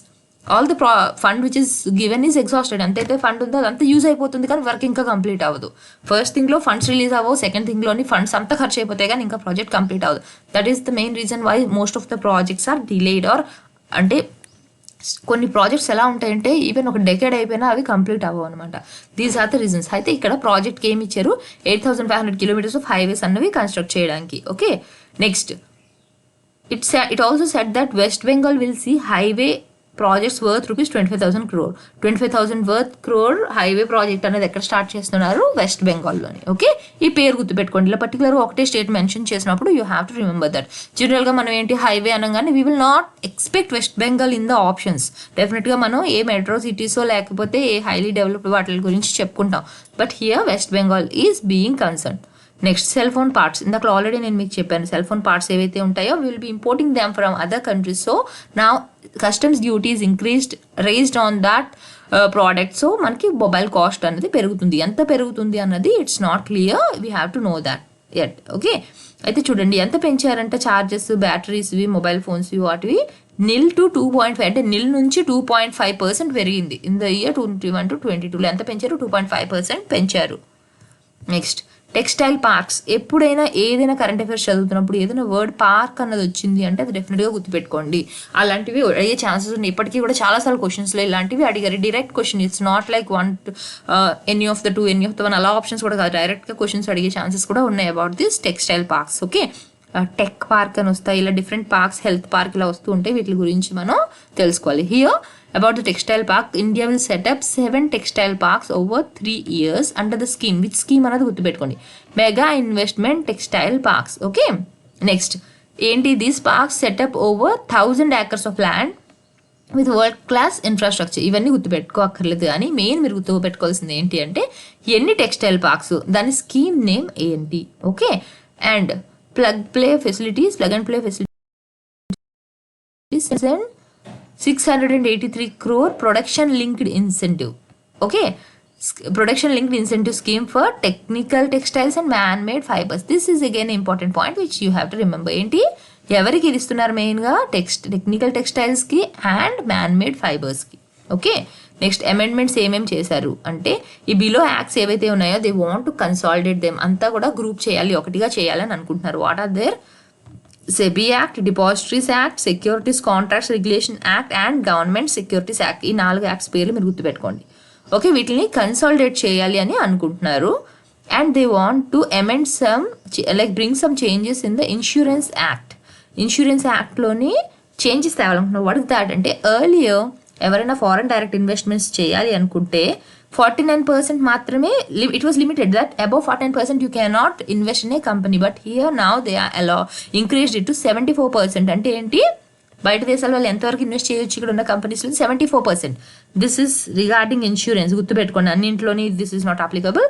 all the fund which is given is exhausted. ఎంతైతే ఫండ్ ఉందో అదంతా యూజ్ అయిపోతుంది కానీ వర్క్ ఇంకా కంప్లీట్ అవ్వదు. ఫస్ట్ థింగ్లో ఫండ్స్ రిలీజ్ అవ్వవు, సెకండ్ థింగ్లోని ఫండ్స్ అంతా ఖర్చు అయిపోతాయి కానీ ఇంకా ప్రాజెక్ట్ కంప్లీట్ అవ్వదు. That is the main reason why most of the projects are delayed. Or అంటే కొన్ని ప్రాజెక్ట్స్ ఎలా ఉంటాయంటే ఈవెన్ ఒక డెకేడ్ అయిపోయినా అవి కంప్లీట్ అవ్వవు అనమాట. These are the reasons. అయితే ఇక్కడ ప్రాజెక్ట్కి ఏమి ఇచ్చారు? 8,500 kilometers ఆఫ్ హైవేస్ అన్నవి కన్స్ట్రక్ట్ చేయడానికి. Okay, next it also set that West Bengal will see highway projects worth rupees 25,000 crore. 25,000 worth crore highway project అనేది ఎక్కడ స్టార్ట్ చేస్తున్నారు? వెస్ట్ బెంగాల్లోని. ఓకే, ఈ పేరు గుర్తుపెట్టుకోండి. ఇలా పర్టికులర్ ఒకటే స్టేట్ మెన్షన్ చేసినప్పుడు you have to remember that. జనరల్గా మనం ఏంటి హైవే అనగానే we will not expect west Bengal in the options. డెఫినెట్గా మనం ఏ మెట్రో సిటీసో లేకపోతే ఏ హైలీ డెవలప్డ్ వాటి గురించి చెప్పుకుంటాం. But here West Bengal is being concern. Next cell phone parts. ఇందాక ఆల్రెడీ నేను మీకు చెప్పాను సెల్ ఫోన్ పార్ట్స్ ఏవైతే ఉంటాయో will be importing them from other countries. So నా customs duties raised on that product. So మనకి మొబైల్ కాస్ట్ అనేది పెరుగుతుంది. ఎంత పెరుగుతుంది అన్నది it's not clear. We have to know that yet. Okay, అయితే చూడండి ఎంత పెంచారంటే ఛార్జెస్, బ్యాటరీస్వి, మొబైల్ ఫోన్స్వి వాటివి 0 to 2.5 అంటే 0 నుంచి 2.5% పెరిగింది ఇన్ ద ఇయర్ 2021 to 2022. ఎంత పెంచారు? 2.5% పెంచారు. Next textile parks. ఎప్పుడైనా ఏదైనా కరెంట్ అఫైర్స్ చదువుతున్నప్పుడు ఏదైనా వర్డ్ పార్క్ అన్నది వచ్చింది అంటే అది డెఫినెట్గా గుర్తుపెట్టుకోండి. అలాంటివి అడిగే ఛాన్సెస్ ఉన్నాయి. ఇప్పటికీ కూడా చాలాసార్లు క్వశ్చన్స్లో ఇలాంటివి అడిగారు. Direct question, it's not like any of the two, any of the one అలా ఆప్షన్స్ కూడా కాదు. డైరెక్ట్గా క్వశ్చన్స్ అడిగే ఛాన్సెస్ కూడా ఉన్నాయి about this textile parks. Okay, tech park అని వస్తాయి, ఇలా డిఫరెంట్ పార్క్స్, హెల్త్ పార్క్ ఇలా వస్తూ ఉంటాయి. వీటి గురించి మనం తెలుసుకోవాలి. Here about the textile park, India will set up 7 textile parks over 3 years under the scheme. Which scheme అన్నది గుర్తుపెట్టుకోండి? Mega investment textile parks. Okay, next ఏంటి? These parks set up over 1,000 acres of land with world class infrastructure. ఇవన్నీ గుర్తుపెట్టుకోక్కర్లేదు కానీ మెయిన్ మీరు గుర్తుపెట్టుకోవాల్సింది ఏంటి అంటే ఎన్ని టెక్స్టైల్ పార్క్స్, దాని స్కీమ్ నేమ్ ఏంటి. Okay, and plug and play facilities and 683 crore production linked incentive. Okay, production linked incentive scheme for technical textiles and man-made fibers. This is again an important point which you have to remember. ఏంటి ఎవరికి ఇది ఇస్తున్నారు? మెయిన్గా టెక్నికల్ టెక్స్టైల్స్కి అండ్ మ్యాన్-మేడ్ ఫైబర్స్కి. ఓకే, నెక్స్ట్ అమెండ్మెంట్స్ ఏమేమి చేశారు అంటే ఈ బిలో యాక్ట్స్ ఏవైతే ఉన్నాయో they want to consolidate them, అంతా కూడా గ్రూప్ చేయాలి, ఒకటిగా చేయాలని అనుకుంటున్నారు. What are there? SEBI Act, Depositories Act, Securities Contracts Regulation Act and Government Securities Act. ఈ 4 యాక్ట్స్ పేర్లు మీరు గుర్తుపెట్టుకోండి. ఓకే, వీటిని కన్సాలిడేట్ చేయాలి అని అనుకుంటున్నారు. And they want to amend some bring some changes in the insurance act. Insurance యాక్ట్లోని చేంజెస్ తేవాలనుకుంటున్నారు. వాట్ ఇస్ దాట్ అంటే ఎర్లియర్ ఎవరైనా ఫారెన్ డైరెక్ట్ ఇన్వెస్ట్మెంట్స్ చేయాలి అనుకుంటే 49% మాత్రమే, it was limited that above 49% you cannot invest in a company, but here now they are increased it to 74%. అంటే ఏంటి? బయట దేశాల వాళ్ళు ఎంతవరకు ఇన్వెస్ట్ చేయొచ్చు ఇక్కడ ఉన్న కంపెనీస్లో? 74%. This is regarding insurance. గుర్తుపెట్టుకోండి, అన్నింటిలోని this is not applicable.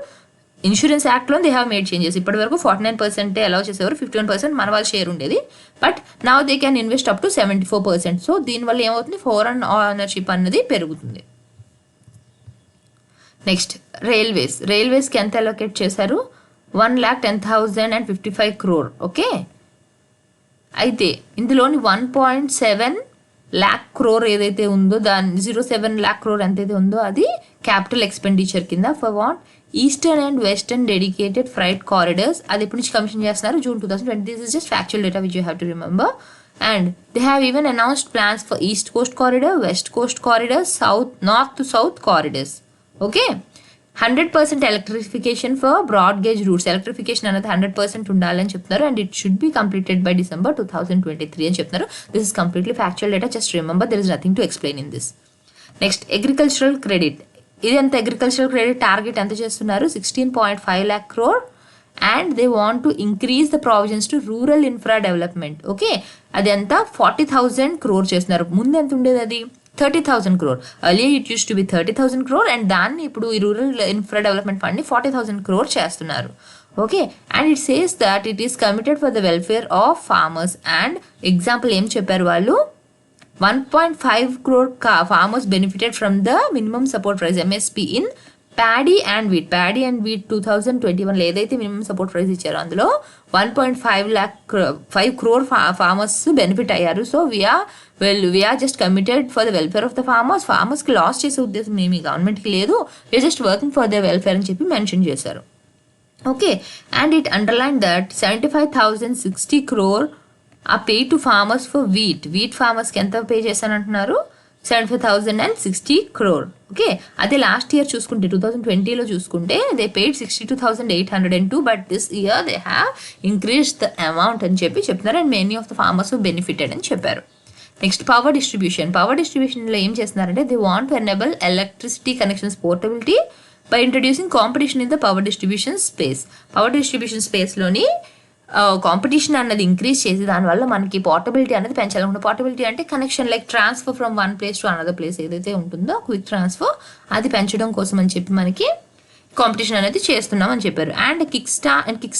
Insurance యాక్ట్లో దే హ్యావ్ మేడ్ చేంజెస్. ఇప్పటి వరకు 49% అలౌ చేసేవారు, 51% మన వాళ్ళ షేర్ ఉండేది. But now they can invest up to 74%. So దీనివల్ల ఏమవుతుంది? ఫారెన్ ఓనర్షిప్ అన్నది పెరుగుతుంది. నెక్స్ట్ రైల్వేస్కి ఎంత అలొకేట్ చేశారు? 1,10,055 crore. ఓకే, అయితే ఇందులోని 1.7 lakh crore ఏదైతే ఉందో దాని 07 lakh crore ఎంతైతే ఉందో అది క్యాపిటల్ ఎక్స్పెండిచర్ కింద for what eastern and western dedicated freight corridors అది ఎప్పటి నుంచి కమిషన్ చేస్తున్నారు June 2020 this is just factual data which you have to remember and they have even announced plans for east coast corridor, west coast corridor, north to south corridors. Okay, 100% electrification for broad gauge routes. Electrification another 100% undalani cheptunaru and it should be completed by December 2023 ani cheptunaru. This is completely factual data, just remember there is nothing to explain in this. Next, agricultural credit. Identa agricultural credit target enta chestunaru 16.5 lakh crore and they want to increase the provisions to rural infra development. Okay, అదంతా 40,000 crore చేస్తున్నారు. ముందు ఎంత ఉండేది అది 30,000 crore. Earlier it used to be 30,000 crore and దాన్ని ఇప్పుడు ఈ రూరల్ ఇన్ఫ్రా డెవలప్మెంట్ ఫండ్ ని 40,000 crore చేస్తున్నారు. Okay, and it says that it is committed for the welfare of farmers and example ఏం చెప్పారు వాళ్ళు 1.5 crore farmers benefited from the minimum support price MSP in paddy and wheat 2021లో ఏదైతే మినిమం సపోర్ట్ ప్రైస్ ఇచ్చారో అందులో 1.5 crore ఫార్మర్స్ బెనిఫిట్ అయ్యారు. So we're just committed for the welfare of the ఫార్మర్స్కి లాస్ చేసే ఉద్దేశం ఏమి గవర్నమెంట్కి లేదు, we're just working for the welfare అని చెప్పి మెన్షన్ చేశారు. Okay, and it underline that 75,060 crore ఆ pay to farmers for wheat ఫార్మర్స్కి ఎంత పే చేశానంటున్నారు 75,060 crore. ఓకే, అదే లాస్ట్ ఇయర్ చూసుకుంటే 2020లో చూసుకుంటే they paid 62,802 but this year they have increase the amount అని చెప్పి చెప్తున్నారు and many of the farmers benefited అని చెప్పారు. నెక్స్ట్ పవర్ డిస్ట్రిబ్యూషన్లో ఏం చేస్తున్నారంటే they want to enable electricity connections portability by introducing competition in the power distribution స్పేస్లోని కాంపిటీషన్ అన్నది ఇంక్రీజ్ చేసి దానివల్ల మనకి పోర్టబిలిటీ అనేది పెంచాలనుకుంటే పోర్టబిలిటీ అంటే connection like transfer from one place to another place ఏదైతే ఉంటుందో క్విక్ ట్రాన్స్ఫర్ అది పెంచడం కోసం అని చెప్పి మనకి కాంపిటీషన్ అనేది చేస్తున్నాం అని చెప్పారు. And kick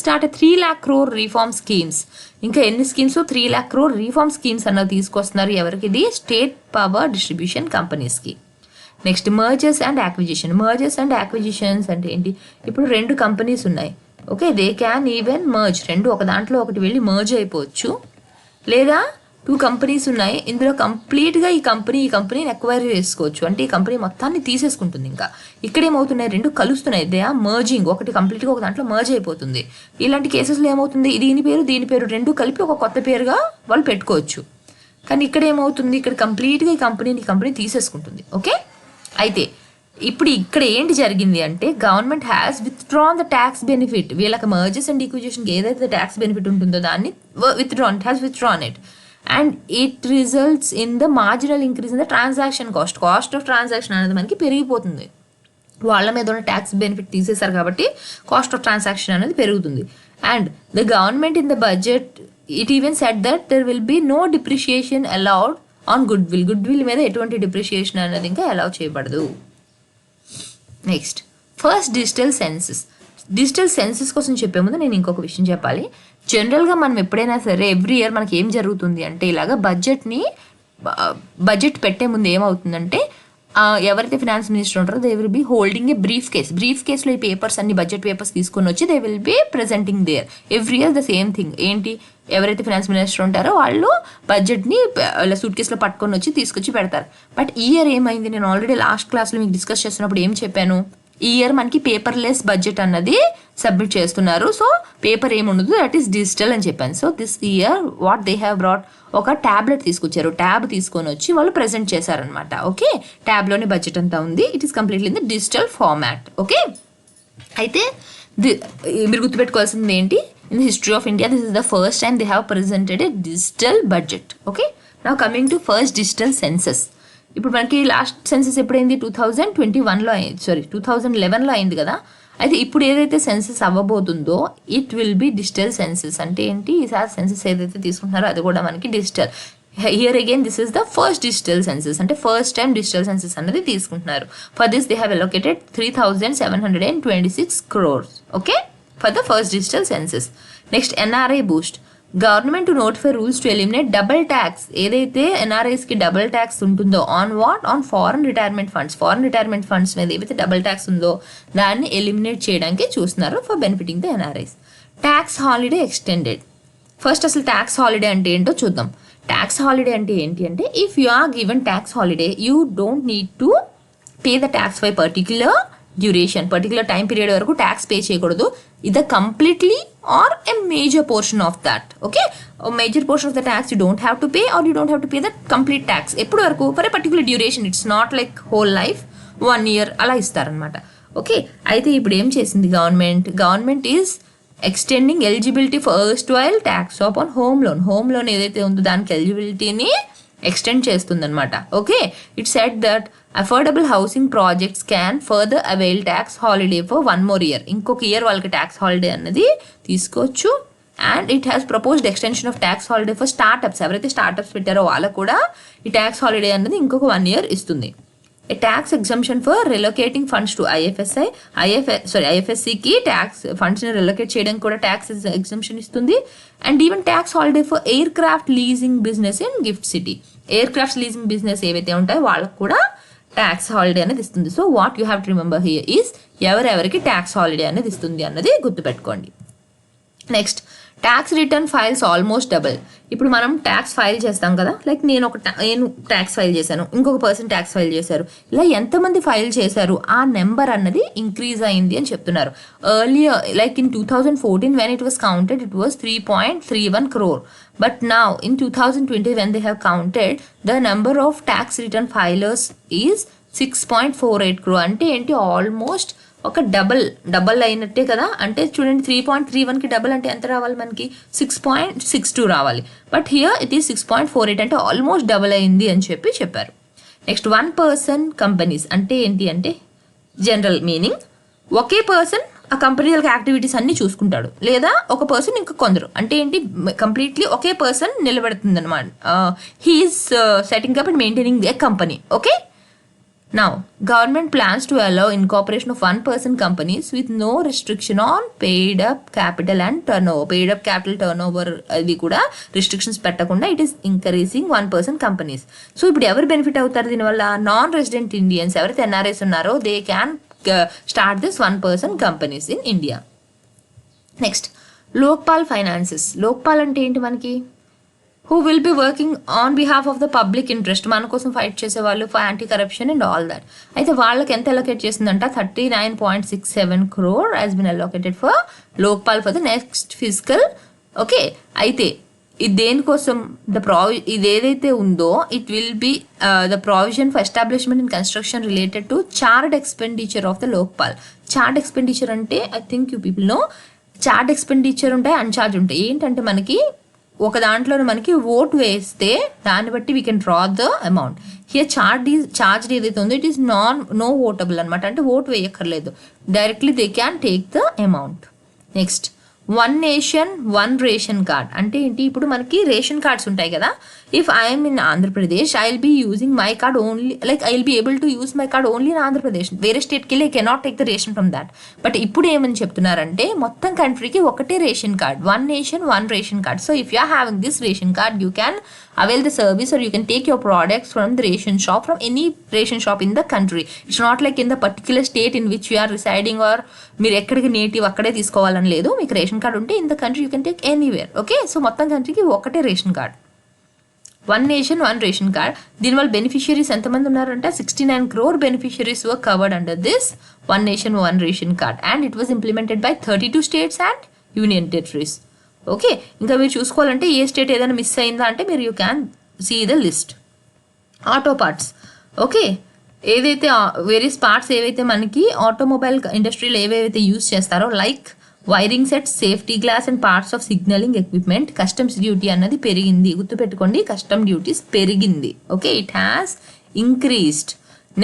start 3 lakh crore reform schemes. ఇంకా ఎన్ని schemes 3 lakh crore reform schemes అన్నది తీసుకొస్తున్నారు ఎవరికి ఇది స్టేట్ పవర్ డిస్ట్రిబ్యూషన్ కంపెనీస్కి. నెక్స్ట్ మర్జర్స్ అండ్ యాక్విజిషన్స్ అంటే ఏంటి, ఇప్పుడు 2 కంపెనీస్ ఉన్నాయి. Okay, they can even merge, 2 ఒక దాంట్లో ఒకటి వెళ్ళి మర్జ్ అయిపోవచ్చు, లేదా 2 కంపెనీస్ ఉన్నాయి ఇందులో కంప్లీట్గా ఈ కంపెనీని ఎక్వైర్ చేసుకోవచ్చు, అంటే ఈ కంపెనీ మొత్తాన్ని తీసేసుకుంటుంది. ఇంకా ఇక్కడ ఏమవుతున్నాయి 2 కలుస్తున్నాయి, దే ఆర్ మర్జింగ్, ఒకటి కంప్లీట్గా ఒక దాంట్లో మర్జ్ అయిపోతుంది. ఇలాంటి కేసెస్లో ఏమవుతుంది దీని పేరు 2 కలిపి ఒక కొత్త పేరుగా వాళ్ళు పెట్టుకోవచ్చు. కానీ ఇక్కడ ఏమవుతుంది ఇక్కడ కంప్లీట్గా ఈ కంపెనీ తీసేసుకుంటుంది. ఓకే, అయితే ఇప్పుడు ఇక్కడ ఏంటి జరిగింది అంటే government has withdrawn the tax benefit. వీళ్ళకి మర్జర్స్ అండ్ ఈక్విజిషన్కి ఏదైతే ట్యాక్స్ బెనిఫిట్ ఉంటుందో దాన్ని withdrawn it and it results in the marginal increase in the transaction cost of transaction అనేది మనకి పెరిగిపోతుంది. వాళ్ళ మీద ఉన్న ట్యాక్స్ బెనిఫిట్ తీసేశారు కాబట్టి కాస్ట్ ఆఫ్ ట్రాన్సాక్షన్ అనేది పెరుగుతుంది. And the government in the budget it even set that there will be no depreciation allowed on goodwill మీద ఎటువంటి డిప్రిషియేషన్ అనేది ఇంకా అలౌ చేయబడదు. నెక్స్ట్ ఫస్ట్ డిజిటల్ సెన్సెస్ కోసం చెప్పే ముందు నేను ఇంకొక విషయం చెప్పాలి. జనరల్గా మనం ఎప్పుడైనా సరే ఎవ్రీ ఇయర్ మనకి ఏం జరుగుతుంది అంటే ఇలాగా బడ్జెట్ పెట్టే ముందు ఏమవుతుందంటే ఎవరైతే ఫినాన్స్ మినిస్టర్ ఉంటారో they will be holding a brief కేస్లో ఈ పేపర్స్ అన్ని బడ్జెట్ పేపర్స్ తీసుకొని వచ్చి they will be presenting there every year the same thing. ఏంటి, ఎవరైతే ఫినాన్స్ మినిస్టర్ ఉంటారో వాళ్ళు బడ్జెట్ని సూట్ కేసులో పట్టుకొని వచ్చి తీసుకొచ్చి పెడతారు. బట్ ఈ ఇయర్ ఏమైంది, నేను ఆల్రెడీ లాస్ట్ క్లాస్లో మీకు డిస్కస్ చేస్తున్నప్పుడు ఏం చెప్పాను, ఈ ఇయర్ మనకి పేపర్లెస్ బడ్జెట్ అన్నది సబ్మిట్ చేస్తున్నారు. సో పేపర్ ఏముండదు, దట్ ఈస్ డిజిటల్ అని చెప్పాను. So this year what they have brought ఒక ట్యాబ్లెట్ తీసుకొచ్చారు, ట్యాబ్ తీసుకొని వచ్చి వాళ్ళు ప్రెజెంట్ చేశారనమాట. ఓకే, ట్యాబ్లోని బడ్జెట్ అంతా ఉంది, it is completely in the digital format. Okay, అయితే మీరు గుర్తుపెట్టుకోవాల్సింది ఏంటి, in the history of India this is the first time they have presented A digital budget. Okay, now coming to first digital census. ఇప్పుడు మనకి లాస్ట్ సెన్సస్ ఎప్పుడైంది 2011లో అయింది కదా. అయితే ఇప్పుడు ఏదైతే సెన్సస్ అవ్వబోతుందో it will be digital census. అంటే ఏంటి, ఈసారి సెన్సస్ ఏదైతే తీసుకుంటున్నారో అది కూడా మనకి digital. Here again this is the first digital census, అంటే ఫస్ట్ టైం డిజిటల్ సెన్సస్ అనేది తీసుకుంటున్నారు. For this they have allocated 3,726 crores. Okay, for the first digital census. Next NRI boost. Government to notify rules to eliminate double tax. ఏదైతే ఎన్ఆర్ఐస్కి డబుల్ ట్యాక్స్ ఉంటుందో ఆన్ ఫారెన్ రిటైర్మెంట్ ఫండ్స్ మీద ఏవైతే డబుల్ ట్యాక్స్ ఉందో దాన్ని ఎలిమినేట్ చేయడానికి చూస్తున్నారు for benefiting the NRIs. Tax holiday extended. First అసలు ట్యాక్స్ హాలిడే అంటే ఏంటో చూద్దాం. ట్యాక్స్ హాలిడే అంటే ఏంటి అంటే if you are given tax holiday you don't need to pay the tax by particular duration, particular time period వరకు ట్యాక్స్ పే చేయకూడదు. ఇది completely or a major portion of that. Okay, major portion of the tax you don't have to pay are you don't have to pay the complete tax. ఎప్పుడు వరకు? For a particular duration. It's not like whole life, 1 year అలా ఇస్తారనమాట. ఓకే, అయితే ఇప్పుడు ఏం చేసింది government is extending eligibility first while tax on home loan ఏదైతే ఉందో దానికి ఎలిజిబిలిటీని ఎక్స్టెండ్ చేస్తుందన్నమాట. Okay, it set that affordable housing projects can further avail tax holiday for 1 more year. ఇంకొక ఇయర్ వాళ్ళకి ట్యాక్స్ హాలిడే అన్నది తీసుకోవచ్చు. And it has proposed extension of tax holiday for startups. ఎవరైతే స్టార్ట్అప్స్ పెట్టారో వాళ్ళకు కూడా ఈ ట్యాక్స్ హాలిడే అన్నది ఇంకొక 1 year ఇస్తుంది. A tax exemption for relocating funds to IFSC కి ట్యాక్స్ ఫండ్స్ ని రిలోకేట్ చేయడానికి కూడా ట్యాక్స్ ఎగ్జంప్షన్ ఇస్తుంది. And even tax holiday for air craft leasing business in gift city. Air crafts leasing business ఏవైతే ఉంటాయో వాళ్ళకు కూడా ట్యాక్స్ హాలిడే అనేది ఇస్తుంది. So what you have to remember here is ఎవరెవరికి ట్యాక్స్ హాలిడే అనేది ఇస్తుంది అన్నది గుర్తుపెట్టుకోండి. Next, tax return files almost double. ఇప్పుడు మనం ట్యాక్స్ ఫైల్ చేస్తాం కదా, లైక్ నేను ట్యాక్స్ ఫైల్ చేశాను, ఇంకొక పర్సన్ ట్యాక్స్ ఫైల్ చేశారు, ఇలా ఎంతమంది ఫైల్ చేశారు ఆ నెంబర్ అన్నది ఇంక్రీజ్ అయింది అని చెప్తున్నారు. Earlier like in 2014 when it was counted it was 3.31 crore, but now in 2020 when they have counted the number of tax return filers is 6.48 crore. అంటే ఏంటి? ఆల్మోస్ట్ ఒక డబల్ అయినట్టే కదా. అంటే చూడండి, 3.31కి డబల్ అంటే ఎంత రావాలి మనకి? 6.62 రావాలి. బట్ హియర్ ఇట్ ఈస్ 6.48, అంటే ఆల్మోస్ట్ డబల్ అయింది అని చెప్పారు. నెక్స్ట్, 1 person కంపెనీస్ అంటే ఏంటి అంటే జనరల్ మీనింగ్ ఒకే పర్సన్ ఆ కంపెనీ యాక్టివిటీస్ అన్ని చూసుకుంటాడు, లేదా ఒక పర్సన్ ఇంకా కొందరు. అంటే ఏంటి? కంప్లీట్లీ ఒకే పర్సన్ నిలబెడుతుంది అనమాట. He's setting up and maintaining a company. Okay, now government plans to allow incorporation of 1 person companies with no restriction on paid up capital and turnover. Paid up capital turnover అది కూడా రిస్ట్రిక్షన్స్ పెట్టకుండా it is encouraging 1 person companies. So ఇప్పుడు ఎవరు బెనిఫిట్ అవుతారు దీనివల్ల? నాన్ రెసిడెంట్ ఇండియన్స్ ఎవరైతే ఎన్ఆర్ఐస్ ఉన్నారో they can start this 1 person companies in India. Next, Lokpal finances. Lokpal అంటే ఏంటి మనకి? who will be working on behalf of the public interest, మన కోసం ఫైట్ చేసేవాళ్ళు, for anti corruption and all that. అయితే వాళ్ళకి ఎంత అలొకేట్ చేసిందంట? 39.67 crore has been allocated for Lokpal for the next physical. Okay, అయితే ఇది దేనికోసం? ఇది ఏదైతే ఉందో it will be the provision for establishment and construction related to charged expenditure of the Lokpal. Charged expenditure అంటే I think you people know, charged expenditure ఉంటాయి, అన్చార్జ్ ఉంటాయి. ఏంటంటే మనకి ఒక దాంట్లో మనకి ఓట్ వేస్తే దాన్ని బట్టి we can draw the amount. Here charge ఏదైతే ఉందో ఇట్ ఈస్ నో ఓటబుల్ అనమాట. అంటే vote వేయక్కర్లేదు, directly they can take the amount. Next, 1 nation 1 ration card అంటే ఏంటి? ఇప్పుడు మనకి రేషన్ కార్డ్స్ ఉంటాయి కదా. If I'm in Andhra Pradesh I will be using my card only, like I will be able to use my card only in Andhra Pradesh. వేరే స్టేట్కి వెళ్ళి I cannot take the ration from that. But ఇప్పుడు ఏమని చెప్తున్నారంటే మొత్తం కంట్రీకి ఒకటే ration card, 1 nation 1 ration card. So if you are having this ration card you can avail the service or you can take your products from the ration shop, from any ration shop in the country. It's not like in the particular state in which you are residing or మీరు ఎక్కడికి నేటివ్ అక్కడే తీసుకోవాలని లేదు. మీకు రేషన్ కార్డ్ ఉంటే in the country you can take anywhere. Okay, so మొత్తం కంట్రీకి ఒకటే ration card, 1 nation 1 ration card. దీనివల్ల బెనిఫిషియరీస్ ఎంతమంది ఉన్నారంటే 69 crore beneficiaries were covered under this 1 nation 1 ration card and it was implemented by 32 states and union territories. Okay, ఇంకా మీరు చూసుకోవాలంటే ఏ స్టేట్ ఏదైనా మిస్ అయిందా అంటే మీరు you can see the list. Auto parts. Okay, ఏదైతే వేరియస్ పార్ట్స్ ఏవైతే మనకి ఆటోమొబైల్ ఇండస్ట్రీలో ఏవైతే యూజ్ చేస్తారో like wiring sets, safety glass and parts of signalling equipment, customs duty అన్నది పెరిగింది. గుర్తుపెట్టుకోండి, కస్టమ్ డ్యూటీస్ పెరిగింది. Okay, it has increased.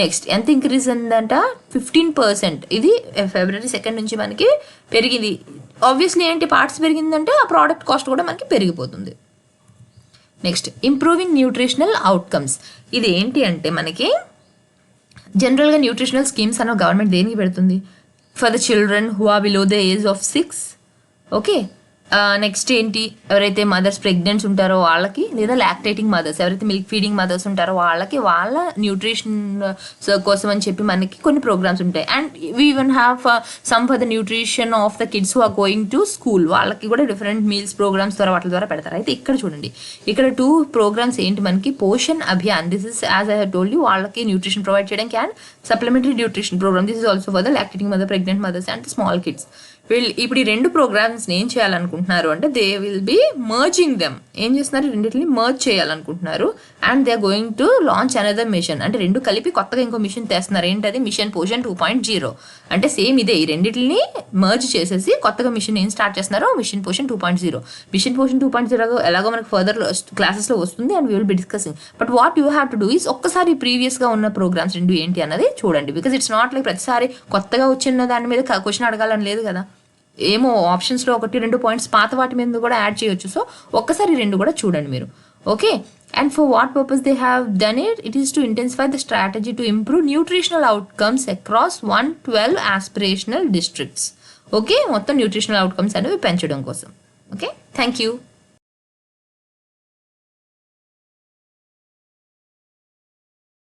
Next, ఎంత ఇంక్రీజ్ అయిందంట? 15%. ఇది February 2nd నుంచి మనకి పెరిగింది. ఆబ్వియస్లీ ఏంటి? పార్ట్స్ పెరిగిందంటే ఆ ప్రోడక్ట్ కాస్ట్ కూడా మనకి పెరిగిపోతుంది. Next, improving nutritional outcomes. ఇది ఏంటి అంటే మనకి జనరల్గా న్యూట్రిషనల్ స్కీమ్స్ అన్న గవర్నమెంట్ దేనికి పెడుతుంది? For the children who are below the age of 6. Okay, next ఏంటి, ఎవరైతే మదర్స్ ప్రెగ్నెంట్స్ ఉంటారో వాళ్ళకి, లేదా లాక్టేటింగ్ మదర్స్ ఎవరైతే మిల్క్ ఫీడింగ్ మదర్స్ ఉంటారో వాళ్ళకి, వాళ్ళ న్యూట్రిషన్ కోసం అని చెప్పి మనకి కొన్ని ప్రోగ్రామ్స్ ఉంటాయి. And we even have some for the nutrition of the kids who are going to school, వాళ్ళకి కూడా డిఫరెంట్ మీల్స్ ప్రోగ్రామ్స్ ద్వారా వాటి ద్వారా పెడతారు. అయితే ఇక్కడ చూడండి, ఇక్కడ 2 ప్రోగ్రామ్స్ ఏంటి మనకి, Poshan Abhiyan, this is as I told you వాళ్ళకి న్యూట్రిషన్ ప్రొవైడ్ చేయడానికి, and supplementary nutrition programme, this is also for the lactating mother, pregnant mothers and small kids. వీళ్ళు ఇప్పుడు ఈ 2 ప్రోగ్రామ్స్ ఏం చేయాలనుకుంటున్నారు అంటే, they will be merging them. ఏం చేస్తున్నారు, రెండింటిని మర్జ్ చేయాలనుకుంటున్నారు. And they are going to launch another mission, అంటే 2 కలిపి కొత్తగా ఇంకో మిషన్ తెస్తున్నారు. ఏంటది, మిషన్ పోషన్ 2.0. అంటే సేమ్ ఇదే, ఈ రెండింటిని మర్జ్ చేసేసి కొత్తగా మిషన్ ఏం స్టార్ట్ చేస్తున్నారో, మిషన్ పోషన్ 2.0. మిషన్ పోషన్ 2.0 ఎలాగో మనకు ఫర్దర్ క్లాసెస్లో వస్తుంది, and we will be discussing. But what you have to do is ఒక్కసారి ప్రీవియస్గా ఉన్న ప్రోగ్రామ్స్ 2 ఏంటి అన్నది చూడండి. బికాస్ ఇట్స్ నాట్ లైక్ ప్రతిసారి కొత్తగా వచ్చిన దాని మీద క్వశ్చన్ అడగాలని లేదు కదా. ఏమో ఆప్షన్స్లో 1-2 పాయింట్స్ పాత వాటి మీద కూడా యాడ్ చేయొచ్చు. సో ఒక్కసారి 2 కూడా చూడండి మీరు. Okay, and for what purpose they have done it, it is to intensify the strategy to improve nutritional outcomes across 112 aspirational districts. Okay, మొత్తం న్యూట్రిషనల్ అవుట్కమ్స్ అనేవి పెంచడం కోసం. Okay, thank you.